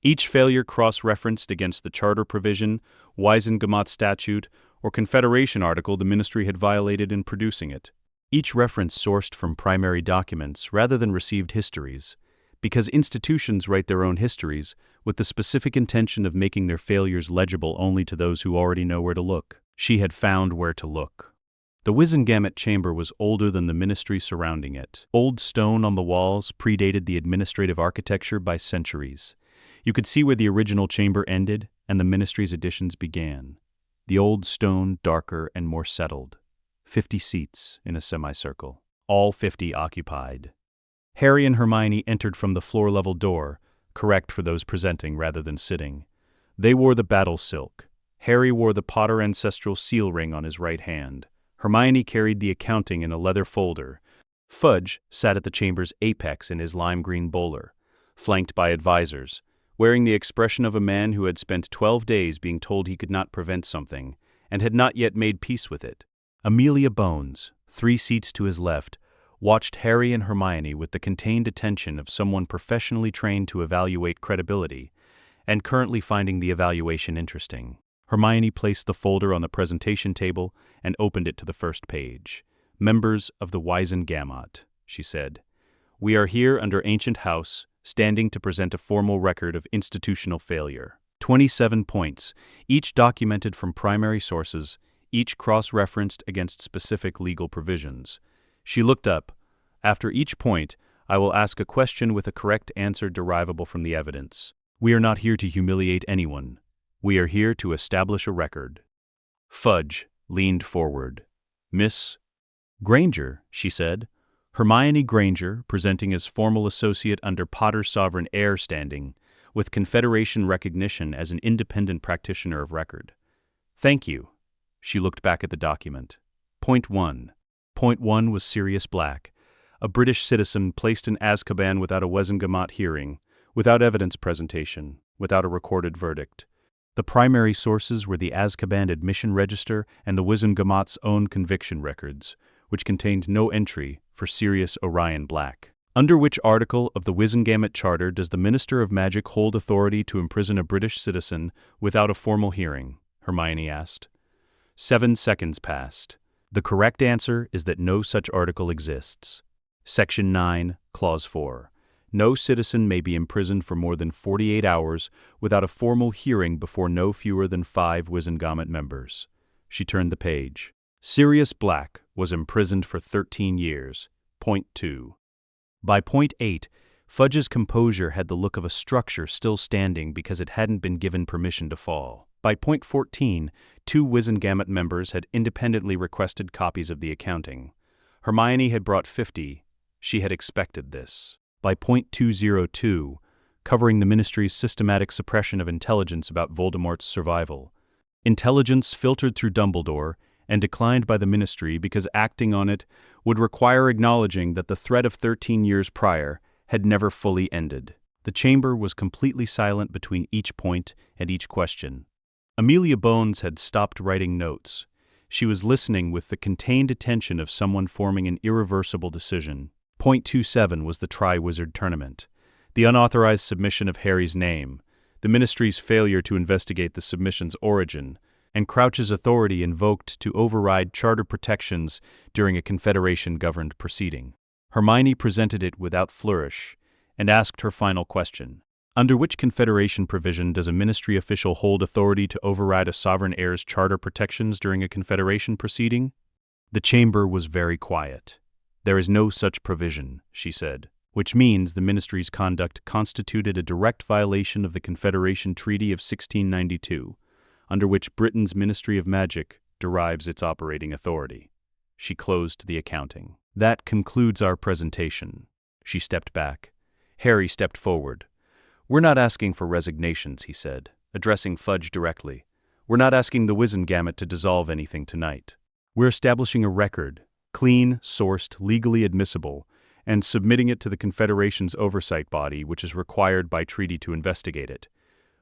Each failure cross-referenced against the charter provision, Wizengamot statute, or Confederation article the ministry had violated in producing it. Each reference sourced from primary documents rather than received histories, because institutions write their own histories with the specific intention of making their failures legible only to those who already know where to look. She had found where to look. The Wizengamot chamber was older than the ministry surrounding it. Old stone on the walls predated the administrative architecture by centuries. You could see where the original chamber ended and the ministry's additions began. The old stone darker and more settled. 50 seats in a semicircle. All 50 occupied. Harry and Hermione entered from the floor-level door, correct for those presenting rather than sitting. They wore the battle silk. Harry wore the Potter ancestral seal ring on his right hand. Hermione carried the accounting in a leather folder. Fudge sat at the chamber's apex in his lime green bowler, flanked by advisors, wearing the expression of a man who had spent 12 days being told he could not prevent something, and had not yet made peace with it. Amelia Bones, 3 seats to his left, watched Harry and Hermione with the contained attention of someone professionally trained to evaluate credibility, and currently finding the evaluation interesting. Hermione placed the folder on the presentation table and opened it to the first page. "Members of the Wizengamot," she said. "We are here under Ancient House, standing to present a formal record of institutional failure. 27 points, each documented from primary sources, each cross-referenced against specific legal provisions." She looked up. "After each point, I will ask a question with a correct answer derivable from the evidence. We are not here to humiliate anyone. We are here to establish a record." Fudge leaned forward. "Miss Granger," she said. Hermione Granger, presenting as formal associate under Potter's sovereign heir standing, with Confederation recognition as an independent practitioner of record. "Thank you." She looked back at the document. Point 1. Point 1 was Sirius Black, a British citizen placed in Azkaban without a Wizengamot hearing, without evidence presentation, without a recorded verdict. The primary sources were the Azkaban admission register and the Wizengamot's own conviction records, which contained no entry for Sirius Orion Black. "Under which article of the Wizengamot Charter does the Minister of Magic hold authority to imprison a British citizen without a formal hearing?" Hermione asked. 7 seconds passed. The correct answer is that no such article exists. Section 9, Clause 4. No citizen may be imprisoned for more than 48 hours without a formal hearing before no fewer than 5 Wizengamot members. She turned the page. Sirius Black was imprisoned for 13 years. Point 2. By point 8, Fudge's composure had the look of a structure still standing because it hadn't been given permission to fall. By point 14, 2 Wizengamot members had independently requested copies of the accounting. Hermione had brought 50. She had expected this. By point 202, covering the Ministry's systematic suppression of intelligence about Voldemort's survival. Intelligence filtered through Dumbledore and declined by the Ministry because acting on it would require acknowledging that the threat of 13 years prior had never fully ended. The chamber was completely silent between each point and each question. Amelia Bones had stopped writing notes. She was listening with the contained attention of someone forming an irreversible decision. Point 27 was the Triwizard Tournament. The unauthorized submission of Harry's name, the Ministry's failure to investigate the submission's origin, and Crouch's authority invoked to override charter protections during a Confederation-governed proceeding. Hermione presented it without flourish and asked her final question. Under which Confederation provision does a Ministry official hold authority to override a sovereign heir's charter protections during a Confederation proceeding? The chamber was very quiet. "There is no such provision," she said, which means the Ministry's conduct constituted a direct violation of the Confederation Treaty of 1692, under which Britain's Ministry of Magic derives its operating authority. She closed the accounting. "That concludes our presentation." She stepped back. Harry stepped forward. "We're not asking for resignations," he said, addressing Fudge directly. "We're not asking the Wizengamot to dissolve anything tonight. We're establishing a record, clean, sourced, legally admissible, and submitting it to the Confederation's oversight body, which is required by treaty to investigate it.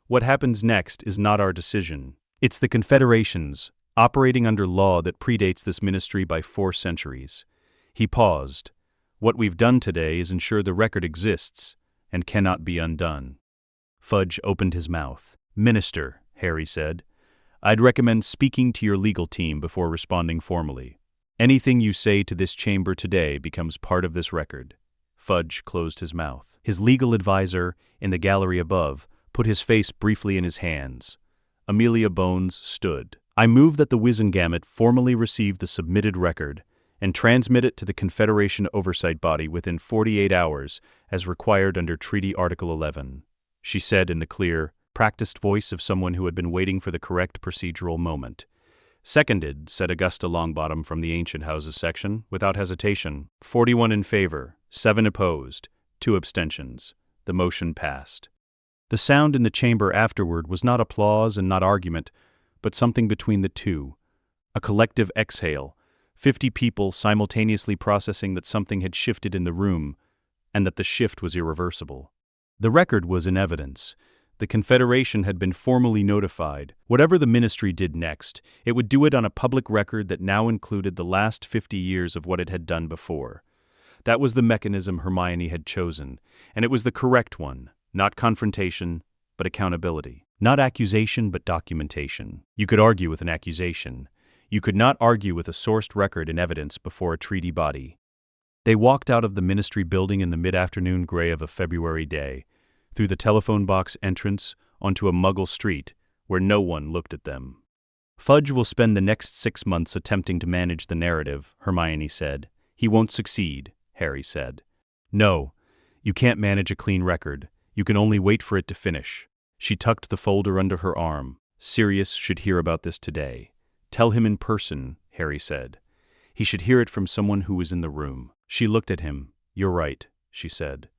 What happens next is not our decision. It's the Confederation's, operating under law that predates this ministry by 4 centuries. He paused. "What we've done today is ensure the record exists and cannot be undone." Fudge opened his mouth. "Minister," Harry said, "I'd recommend speaking to your legal team before responding formally. Anything you say to this chamber today becomes part of this record." Fudge closed his mouth. His legal advisor, in the gallery above, put his face briefly in his hands. Amelia Bones stood. "I move that the Wizengamot formally receive the submitted record and transmit it to the Confederation Oversight Body within 48 hours, as required under Treaty Article 11, she said in the clear, practiced voice of someone who had been waiting for the correct procedural moment. "Seconded," said Augusta Longbottom from the Ancient Houses section, without hesitation. 41 in favor, 7 opposed, 2 abstentions. The motion passed. The sound in the chamber afterward was not applause and not argument, but something between the two. A collective exhale, 50 people simultaneously processing that something had shifted in the room, and that the shift was irreversible. The record was in evidence. The Confederation had been formally notified. Whatever the Ministry did next, it would do it on a public record that now included the last 50 years of what it had done before. That was the mechanism Hermione had chosen, and it was the correct one. Not confrontation, but accountability. Not accusation, but documentation. You could argue with an accusation. You could not argue with a sourced record and evidence before a treaty body. They walked out of the Ministry building in the mid-afternoon gray of a February day, through the telephone box entrance onto a Muggle street where no one looked at them. "Fudge will spend the next 6 months attempting to manage the narrative," Hermione said. "He won't succeed," Harry said. "No, you can't manage a clean record. You can only wait for it to finish." She tucked the folder under her arm. "Sirius should hear about this today." "Tell him in person," Harry said. "He should hear it from someone who was in the room." She looked at him. "You're right," she said.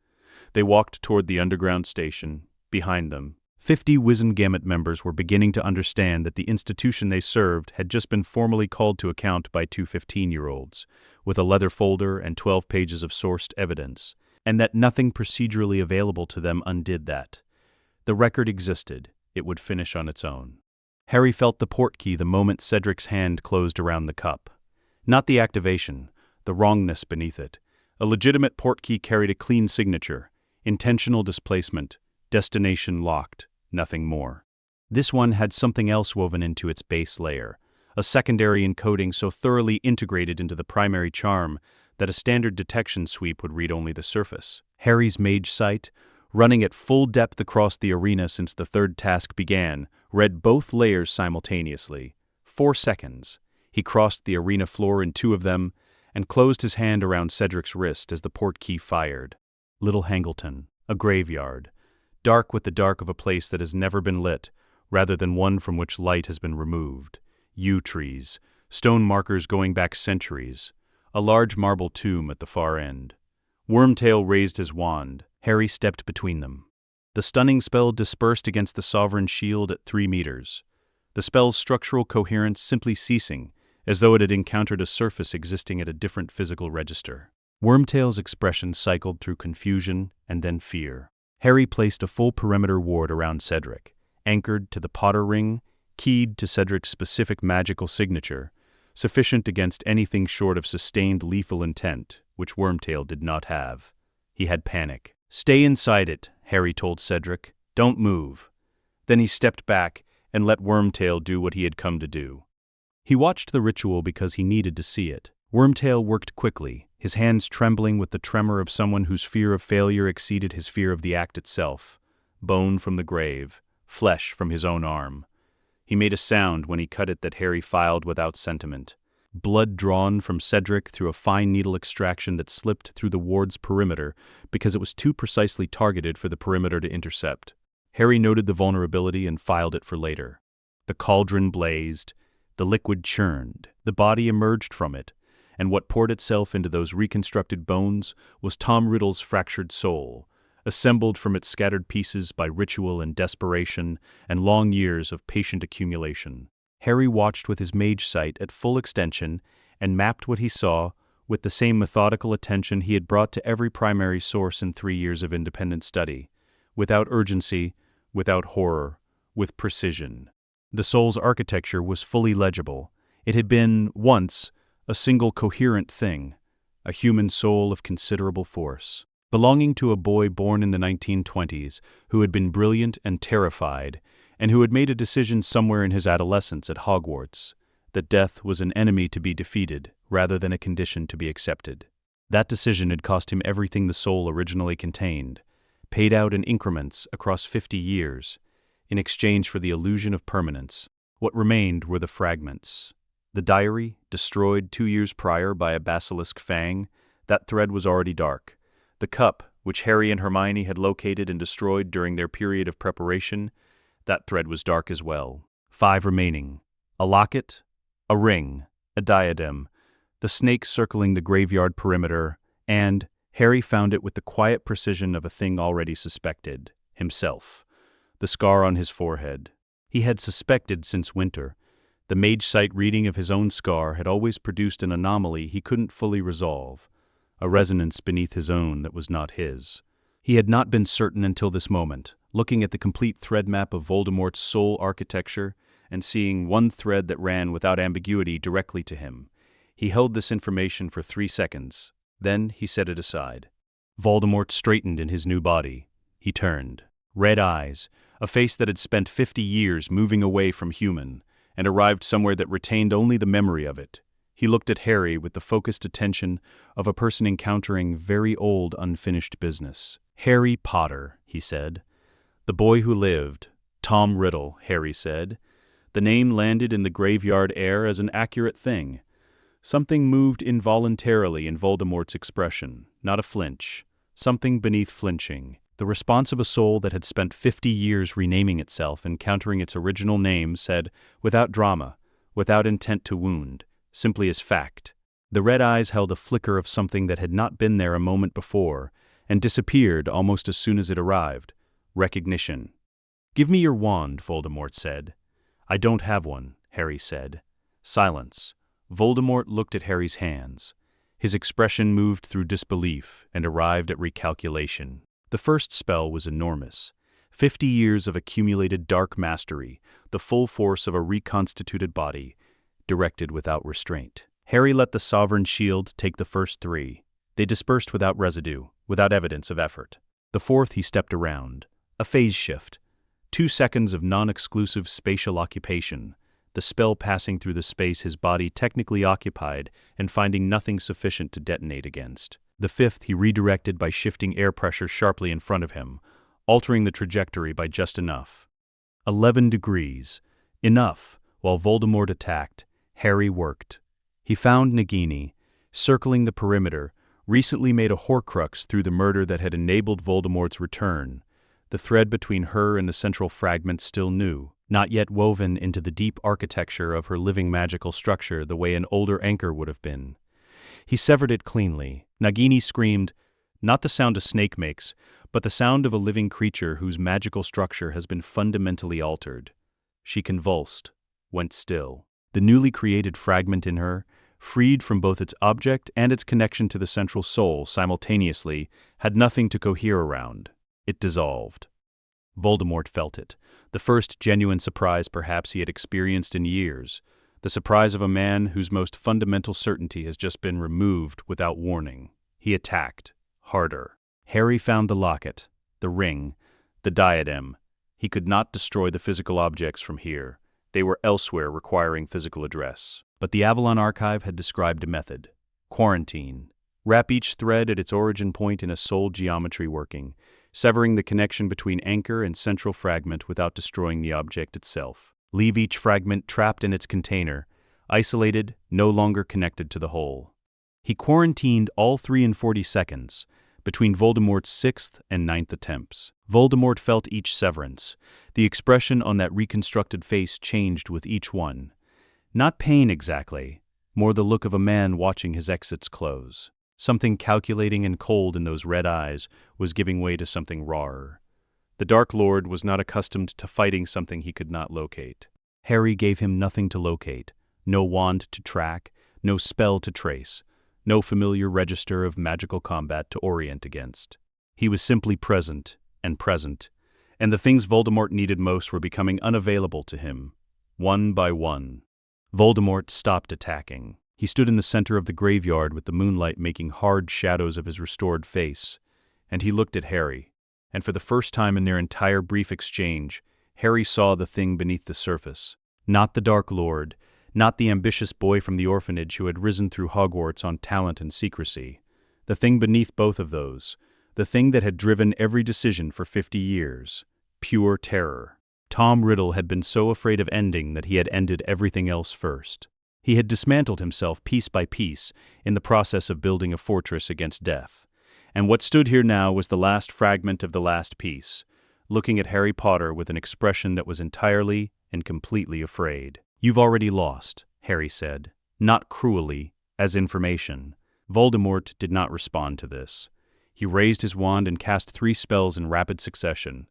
They walked toward the underground station. Behind them, 50 Wizengamot members were beginning to understand that the institution they served had just been formally called to account by 2 15-year-olds, with a leather folder and 12 pages of sourced evidence, and that nothing procedurally available to them undid that. The record existed. It would finish on its own. Harry felt the portkey the moment Cedric's hand closed around the cup. Not the activation, the wrongness beneath it. A legitimate portkey carried a clean signature. Intentional displacement, destination locked, nothing more. This one had something else woven into its base layer, a secondary encoding so thoroughly integrated into the primary charm that a standard detection sweep would read only the surface. Harry's mage sight, running at full depth across the arena since the third task began, read both layers simultaneously. 4 seconds. He crossed the arena floor in 2 of them and closed his hand around Cedric's wrist as the portkey fired. Little Hangleton, a graveyard, dark with the dark of a place that has never been lit, rather than one from which light has been removed. Yew trees, stone markers going back centuries, a large marble tomb at the far end. Wormtail raised his wand. Harry stepped between them. The stunning spell dispersed against the Sovereign shield at 3 meters. The spell's structural coherence simply ceasing, as though it had encountered a surface existing at a different physical register. Wormtail's expression cycled through confusion and then fear. Harry placed a full perimeter ward around Cedric, anchored to the Potter ring, keyed to Cedric's specific magical signature, sufficient against anything short of sustained lethal intent, which Wormtail did not have. He had panic. "Stay inside it," Harry told Cedric. "Don't move." Then he stepped back and let Wormtail do what he had come to do. He watched the ritual because he needed to see it. Wormtail worked quickly, his hands trembling with the tremor of someone whose fear of failure exceeded his fear of the act itself. Bone from the grave, flesh from his own arm. He made a sound when he cut it that Harry filed without sentiment. Blood drawn from Cedric through a fine needle extraction that slipped through the ward's perimeter because it was too precisely targeted for the perimeter to intercept. Harry noted the vulnerability and filed it for later. The cauldron blazed, the liquid churned, the body emerged from it, and what poured itself into those reconstructed bones was Tom Riddle's fractured soul, assembled from its scattered pieces by ritual and desperation and long years of patient accumulation. Harry watched with his mage sight at full extension and mapped what he saw with the same methodical attention he had brought to every primary source in 3 years of independent study, without urgency, without horror, with precision. The soul's architecture was fully legible. It had been, once, a single coherent thing, a human soul of considerable force, belonging to a boy born in the 1920s who had been brilliant and terrified, and who had made a decision somewhere in his adolescence at Hogwarts, that death was an enemy to be defeated rather than a condition to be accepted. That decision had cost him everything the soul originally contained, paid out in increments across 50 years, in exchange for the illusion of permanence. What remained were the fragments. The diary, destroyed 2 years prior by a basilisk fang, that thread was already dark. The cup, which Harry and Hermione had located and destroyed during their period of preparation, that thread was dark as well. 5 remaining. A locket, a ring, a diadem, the snake circling the graveyard perimeter, and Harry found it with the quiet precision of a thing already suspected, himself. The scar on his forehead. He had suspected since winter. The mage sight reading of his own scar had always produced an anomaly he couldn't fully resolve, a resonance beneath his own that was not his. He had not been certain until this moment, looking at the complete thread map of Voldemort's soul architecture and seeing one thread that ran without ambiguity directly to him. He held this information for 3 seconds. Then he set it aside. Voldemort straightened in his new body. He turned. Red eyes, a face that had spent 50 years moving away from human, and arrived somewhere that retained only the memory of it. He looked at Harry with the focused attention of a person encountering very old, unfinished business. "Harry Potter," he said. "The boy who lived." "Tom Riddle," Harry said. The name landed in the graveyard air as an accurate thing. Something moved involuntarily in Voldemort's expression, not a flinch. Something beneath flinching. The response of a soul that had spent 50 years renaming itself and countering its original name said, without drama, without intent to wound, simply as fact. The red eyes held a flicker of something that had not been there a moment before, and disappeared almost as soon as it arrived. Recognition. "Give me your wand," Voldemort said. "I don't have one," Harry said. Silence. Voldemort looked at Harry's hands. His expression moved through disbelief and arrived at recalculation. The first spell was enormous. 50 years of accumulated dark mastery, the full force of a reconstituted body, directed without restraint. Harry let the Sovereign Shield take the first 3. They dispersed without residue, without evidence of effort. The fourth he stepped around. A phase shift. 2 seconds of non-exclusive spatial occupation, the spell passing through the space his body technically occupied and finding nothing sufficient to detonate against. The fifth he redirected by shifting air pressure sharply in front of him, altering the trajectory by just enough. 11 degrees. Enough. While Voldemort attacked, Harry worked. He found Nagini, circling the perimeter, recently made a Horcrux through the murder that had enabled Voldemort's return. The thread between her and the central fragment still new, not yet woven into the deep architecture of her living magical structure the way an older anchor would have been. He severed it cleanly. Nagini screamed, not the sound a snake makes, but the sound of a living creature whose magical structure has been fundamentally altered. She convulsed, went still. The newly created fragment in her, freed from both its object and its connection to the central soul simultaneously, had nothing to cohere around. It dissolved. Voldemort felt it, the first genuine surprise perhaps he had experienced in years, the surprise of a man whose most fundamental certainty has just been removed without warning. He attacked, harder. Harry found the locket, the ring, the diadem. He could not destroy the physical objects from here. They were elsewhere requiring physical address. But the Avalon Archive had described a method. Quarantine. Wrap each thread at its origin point in a soul geometry working, severing the connection between anchor and central fragment without destroying the object itself. Leave each fragment trapped in its container, isolated, no longer connected to the whole. He quarantined all 3 in 40 seconds, between Voldemort's 6th and 9th attempts. Voldemort felt each severance. The expression on that reconstructed face changed with each one. Not pain exactly, more the look of a man watching his exits close. Something calculating and cold in those red eyes was giving way to something rawer. The Dark Lord was not accustomed to fighting something he could not locate. Harry gave him nothing to locate, no wand to track, no spell to trace, no familiar register of magical combat to orient against. He was simply present, and the things Voldemort needed most were becoming unavailable to him, one by one. Voldemort stopped attacking. He stood in the center of the graveyard with the moonlight making hard shadows of his restored face, and he looked at Harry. And for the first time in their entire brief exchange, Harry saw the thing beneath the surface. Not the Dark Lord, not the ambitious boy from the orphanage who had risen through Hogwarts on talent and secrecy. The thing beneath both of those. The thing that had driven every decision for 50 years. Pure terror. Tom Riddle had been so afraid of ending that he had ended everything else first. He had dismantled himself piece by piece in the process of building a fortress against death. And what stood here now was the last fragment of the last piece, looking at Harry Potter with an expression that was entirely and completely afraid. "You've already lost," Harry said, not cruelly, as information. Voldemort did not respond to this. He raised his wand and cast 3 spells in rapid succession.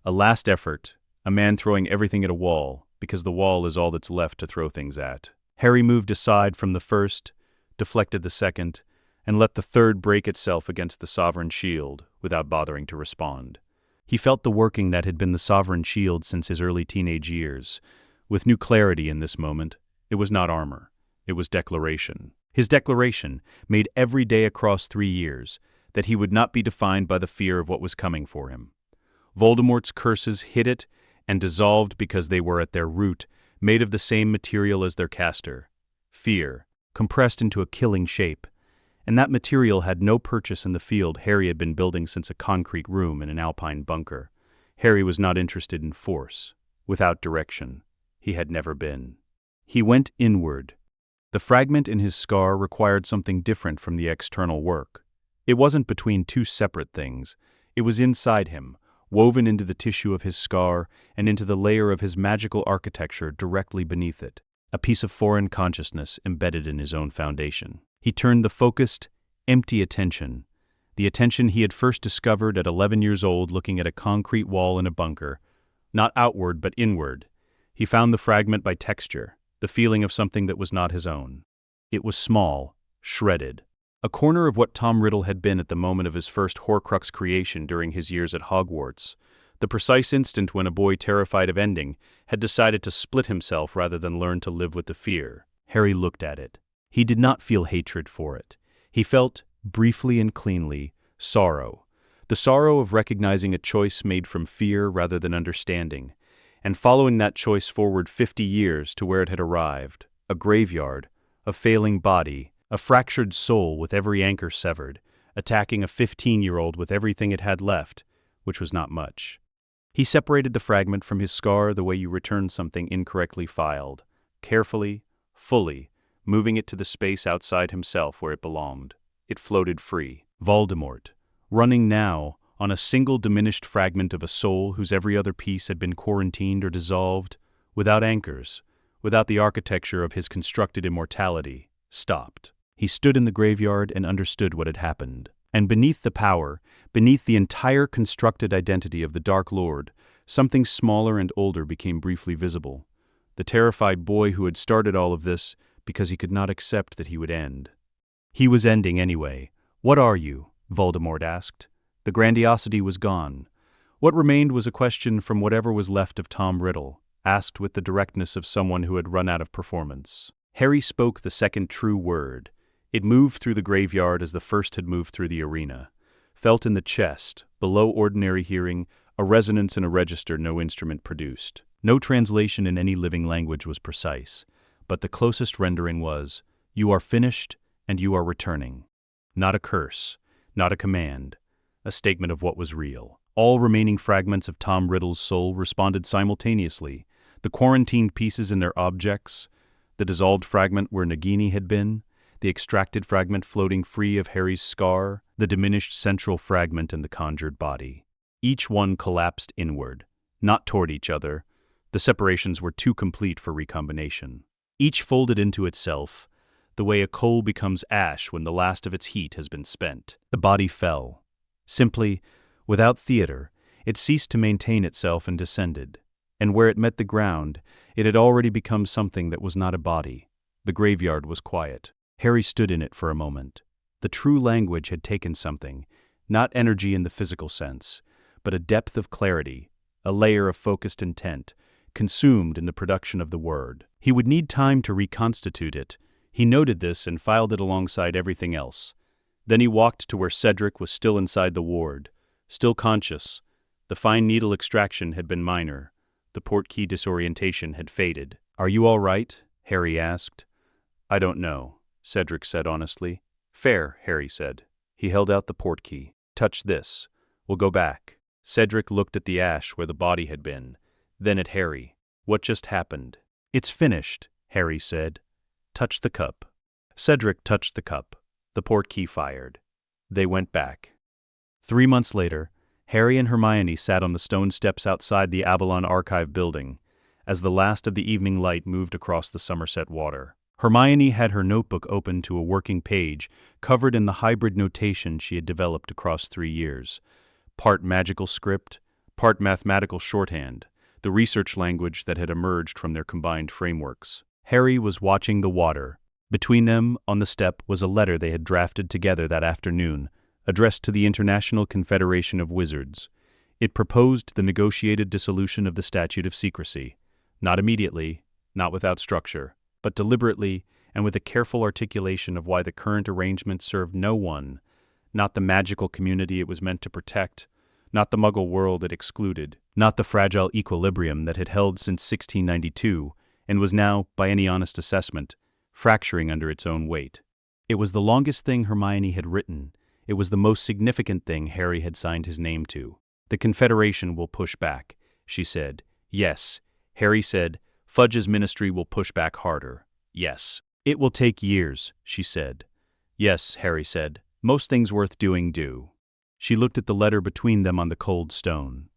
A last effort, a man throwing everything at a wall, because the wall is all that's left to throw things at. Harry moved aside from the first, deflected the second, and let the third break itself against the Sovereign Shield without bothering to respond. He felt the working that had been the Sovereign Shield since his early teenage years. With new clarity in this moment, it was not armor, it was declaration. His declaration, made every day across 3 years, that he would not be defined by the fear of what was coming for him. Voldemort's curses hit it and dissolved because they were at their root, made of the same material as their caster. Fear, compressed into a killing shape. And that material had no purchase in the field Harry had been building since a concrete room in an alpine bunker. Harry was not interested in force. Without direction, he had never been. He went inward. The fragment in his scar required something different from the external work. It wasn't between 2 separate things. It was inside him, woven into the tissue of his scar and into the layer of his magical architecture directly beneath it, a piece of foreign consciousness embedded in his own foundation. He turned the focused, empty attention, the attention he had first discovered at 11 years old looking at a concrete wall in a bunker, not outward but inward. He found the fragment by texture, the feeling of something that was not his own. It was small, shredded. A corner of what Tom Riddle had been at the moment of his first Horcrux creation during his years at Hogwarts, the precise instant when a boy terrified of ending had decided to split himself rather than learn to live with the fear. Harry looked at it. He did not feel hatred for it. He felt, briefly and cleanly, sorrow. The sorrow of recognizing a choice made from fear rather than understanding, and following that choice forward 50 years to where it had arrived, a graveyard, a failing body, a fractured soul with every anchor severed, attacking a 15-year-old with everything it had left, which was not much. He separated the fragment from his scar the way you return something incorrectly filed, carefully, fully, moving it to the space outside himself where it belonged. It floated free. Voldemort, running now on a single diminished fragment of a soul whose every other piece had been quarantined or dissolved, without anchors, without the architecture of his constructed immortality, stopped. He stood in the graveyard and understood what had happened. And beneath the power, beneath the entire constructed identity of the Dark Lord, something smaller and older became briefly visible. The terrified boy who had started all of this because he could not accept that he would end. He was ending anyway. "What are you?" Voldemort asked. The grandiosity was gone. What remained was a question from whatever was left of Tom Riddle, asked with the directness of someone who had run out of performance. Harry spoke the second true word. It moved through the graveyard as the first had moved through the arena. Felt in the chest, below ordinary hearing, a resonance in a register no instrument produced. No translation in any living language was precise, but the closest rendering was, "You are finished, and you are returning." Not a curse, not a command, a statement of what was real. All remaining fragments of Tom Riddle's soul responded simultaneously, the quarantined pieces in their objects, the dissolved fragment where Nagini had been, the extracted fragment floating free of Harry's scar, the diminished central fragment in the conjured body. Each one collapsed inward, not toward each other. The separations were too complete for recombination. Each folded into itself, the way a coal becomes ash when the last of its heat has been spent. The body fell. Simply, without theater, it ceased to maintain itself and descended. And where it met the ground, it had already become something that was not a body. The graveyard was quiet. Harry stood in it for a moment. The true language had taken something, not energy in the physical sense, but a depth of clarity, a layer of focused intent, consumed in the production of the word. He would need time to reconstitute it. He noted this and filed it alongside everything else. Then he walked to where Cedric was still inside the ward, still conscious. The fine needle extraction had been minor. The portkey disorientation had faded. "Are you all right?" Harry asked. "I don't know," Cedric said honestly. "Fair," Harry said. He held out the portkey. "Touch this. We'll go back." Cedric looked at the ash where the body had been, then at Harry. "What just happened?" "It's finished," Harry said. "Touch the cup." Cedric touched the cup. The portkey fired. They went back. 3 months later, Harry and Hermione sat on the stone steps outside the Avalon Archive building, as the last of the evening light moved across the Somerset water. Hermione had her notebook open to a working page, covered in the hybrid notation she had developed across 3 years. Part magical script, part mathematical shorthand, the research language that had emerged from their combined frameworks. Harry was watching the water. Between them, on the step, was a letter they had drafted together that afternoon, addressed to the International Confederation of Wizards. It proposed the negotiated dissolution of the Statute of Secrecy. Not immediately, not without structure, but deliberately and with a careful articulation of why the current arrangement served no one, not the magical community it was meant to protect, not the Muggle world it excluded, not the fragile equilibrium that had held since 1692 and was now, by any honest assessment, fracturing under its own weight. It was the longest thing Hermione had written. It was the most significant thing Harry had signed his name to. "The Confederation will push back," she said. "Yes," Harry said. "Fudge's ministry will push back harder." "Yes." "It will take years," she said. "Yes," Harry said. "Most things worth doing do." She looked at the letter between them on the cold stone.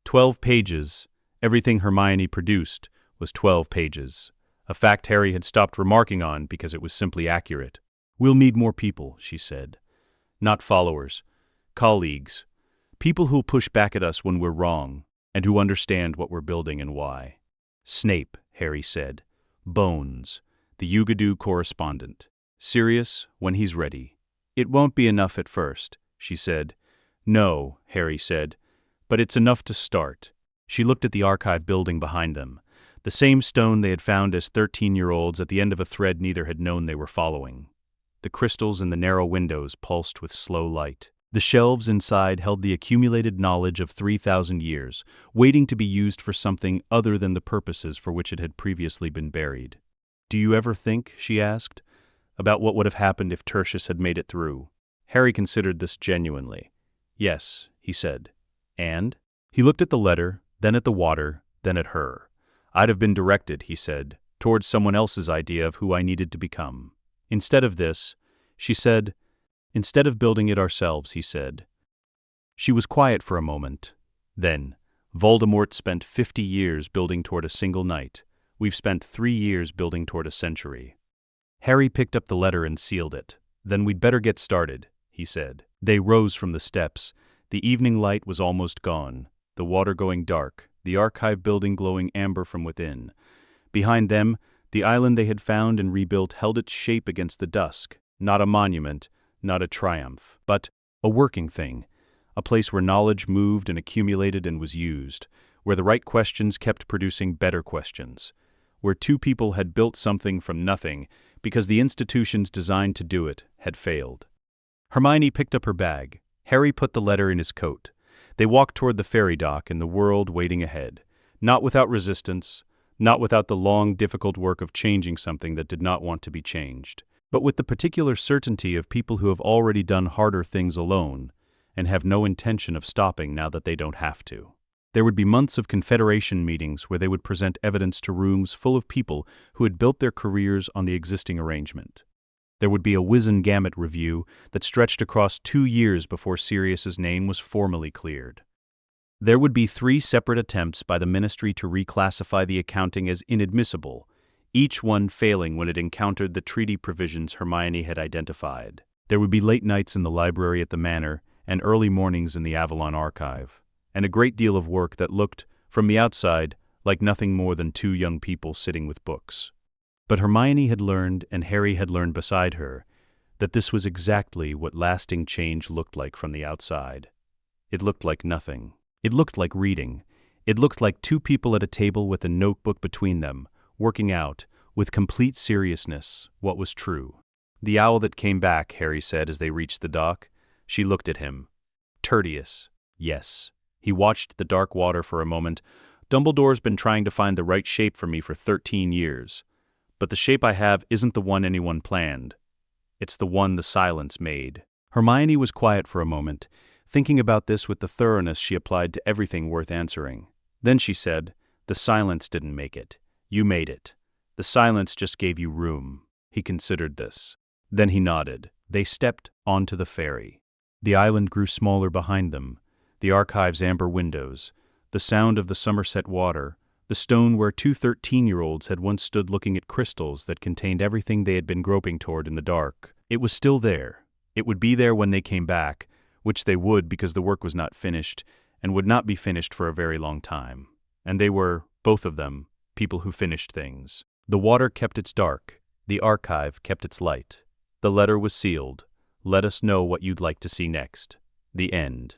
12 pages. Everything Hermione produced was 12 pages. A fact Harry had stopped remarking on because it was simply accurate. "We'll need more people," she said. "Not followers. Colleagues. People who'll push back at us when we're wrong, and who understand what we're building and why." "Snape," Harry said. "Bones. The Yugadoo correspondent. Sirius, when he's ready." "It won't be enough at first," she said. "No," Harry said. "But it's enough to start." She looked at the archive building behind them. The same stone they had found as 13-year-olds at the end of a thread neither had known they were following. The crystals in the narrow windows pulsed with slow light. The shelves inside held the accumulated knowledge of 3,000 years, waiting to be used for something other than the purposes for which it had previously been buried. "Do you ever think," she asked, "about what would have happened if Tertius had made it through?" Harry considered this genuinely. "Yes," he said. "And?" He looked at the letter, then at the water, then at her. "I'd have been directed," he said, "towards someone else's idea of who I needed to become. Instead of this," she said. "Instead of building it ourselves," he said. She was quiet for a moment. Then, "Voldemort spent 50 years building toward a single night. We've spent 3 years building toward a century." Harry picked up the letter and sealed it. "Then we'd better get started," he said. They rose from the steps. The evening light was almost gone, the water going dark, the archive building glowing amber from within. Behind them, the island they had found and rebuilt held its shape against the dusk, not a monument, not a triumph, but a working thing, a place where knowledge moved and accumulated and was used, where the right questions kept producing better questions, where 2 people had built something from nothing because the institutions designed to do it had failed. Hermione picked up her bag. Harry put the letter in his coat. They walked toward the ferry dock and the world waiting ahead, not without resistance, not without the long, difficult work of changing something that did not want to be changed, but with the particular certainty of people who have already done harder things alone and have no intention of stopping now that they don't have to. There would be months of Confederation meetings where they would present evidence to rooms full of people who had built their careers on the existing arrangement. There would be a Wizengamot review that stretched across 2 years before Sirius's name was formally cleared. There would be 3 separate attempts by the Ministry to reclassify the accounting as inadmissible, each one failing when it encountered the treaty provisions Hermione had identified. There would be late nights in the library at the Manor and early mornings in the Avalon Archive, and a great deal of work that looked, from the outside, like nothing more than 2 young people sitting with books. But Hermione had learned, and Harry had learned beside her, that this was exactly what lasting change looked like from the outside. It looked like nothing. It looked like reading. It looked like 2 people at a table with a notebook between them, working out, with complete seriousness, what was true. "The owl that came back," Harry said as they reached the dock. She looked at him. "Tertius." "Yes." He watched the dark water for a moment. "Dumbledore's been trying to find the right shape for me for 13 years. But the shape I have isn't the one anyone planned. It's the one the silence made." Hermione was quiet for a moment, thinking about this with the thoroughness she applied to everything worth answering. Then she said, "The silence didn't make it. You made it. The silence just gave you room." He considered this. Then he nodded. They stepped onto the ferry. The island grew smaller behind them, the archive's amber windows, the sound of the Somerset water, the stone where two 13-year-olds had once stood looking at crystals that contained everything they had been groping toward in the dark. It was still there. It would be there when they came back, which they would because the work was not finished, and would not be finished for a very long time. And they were, both of them, people who finished things. The water kept its dark. The archive kept its light. The letter was sealed. Let us know what you'd like to see next. The end.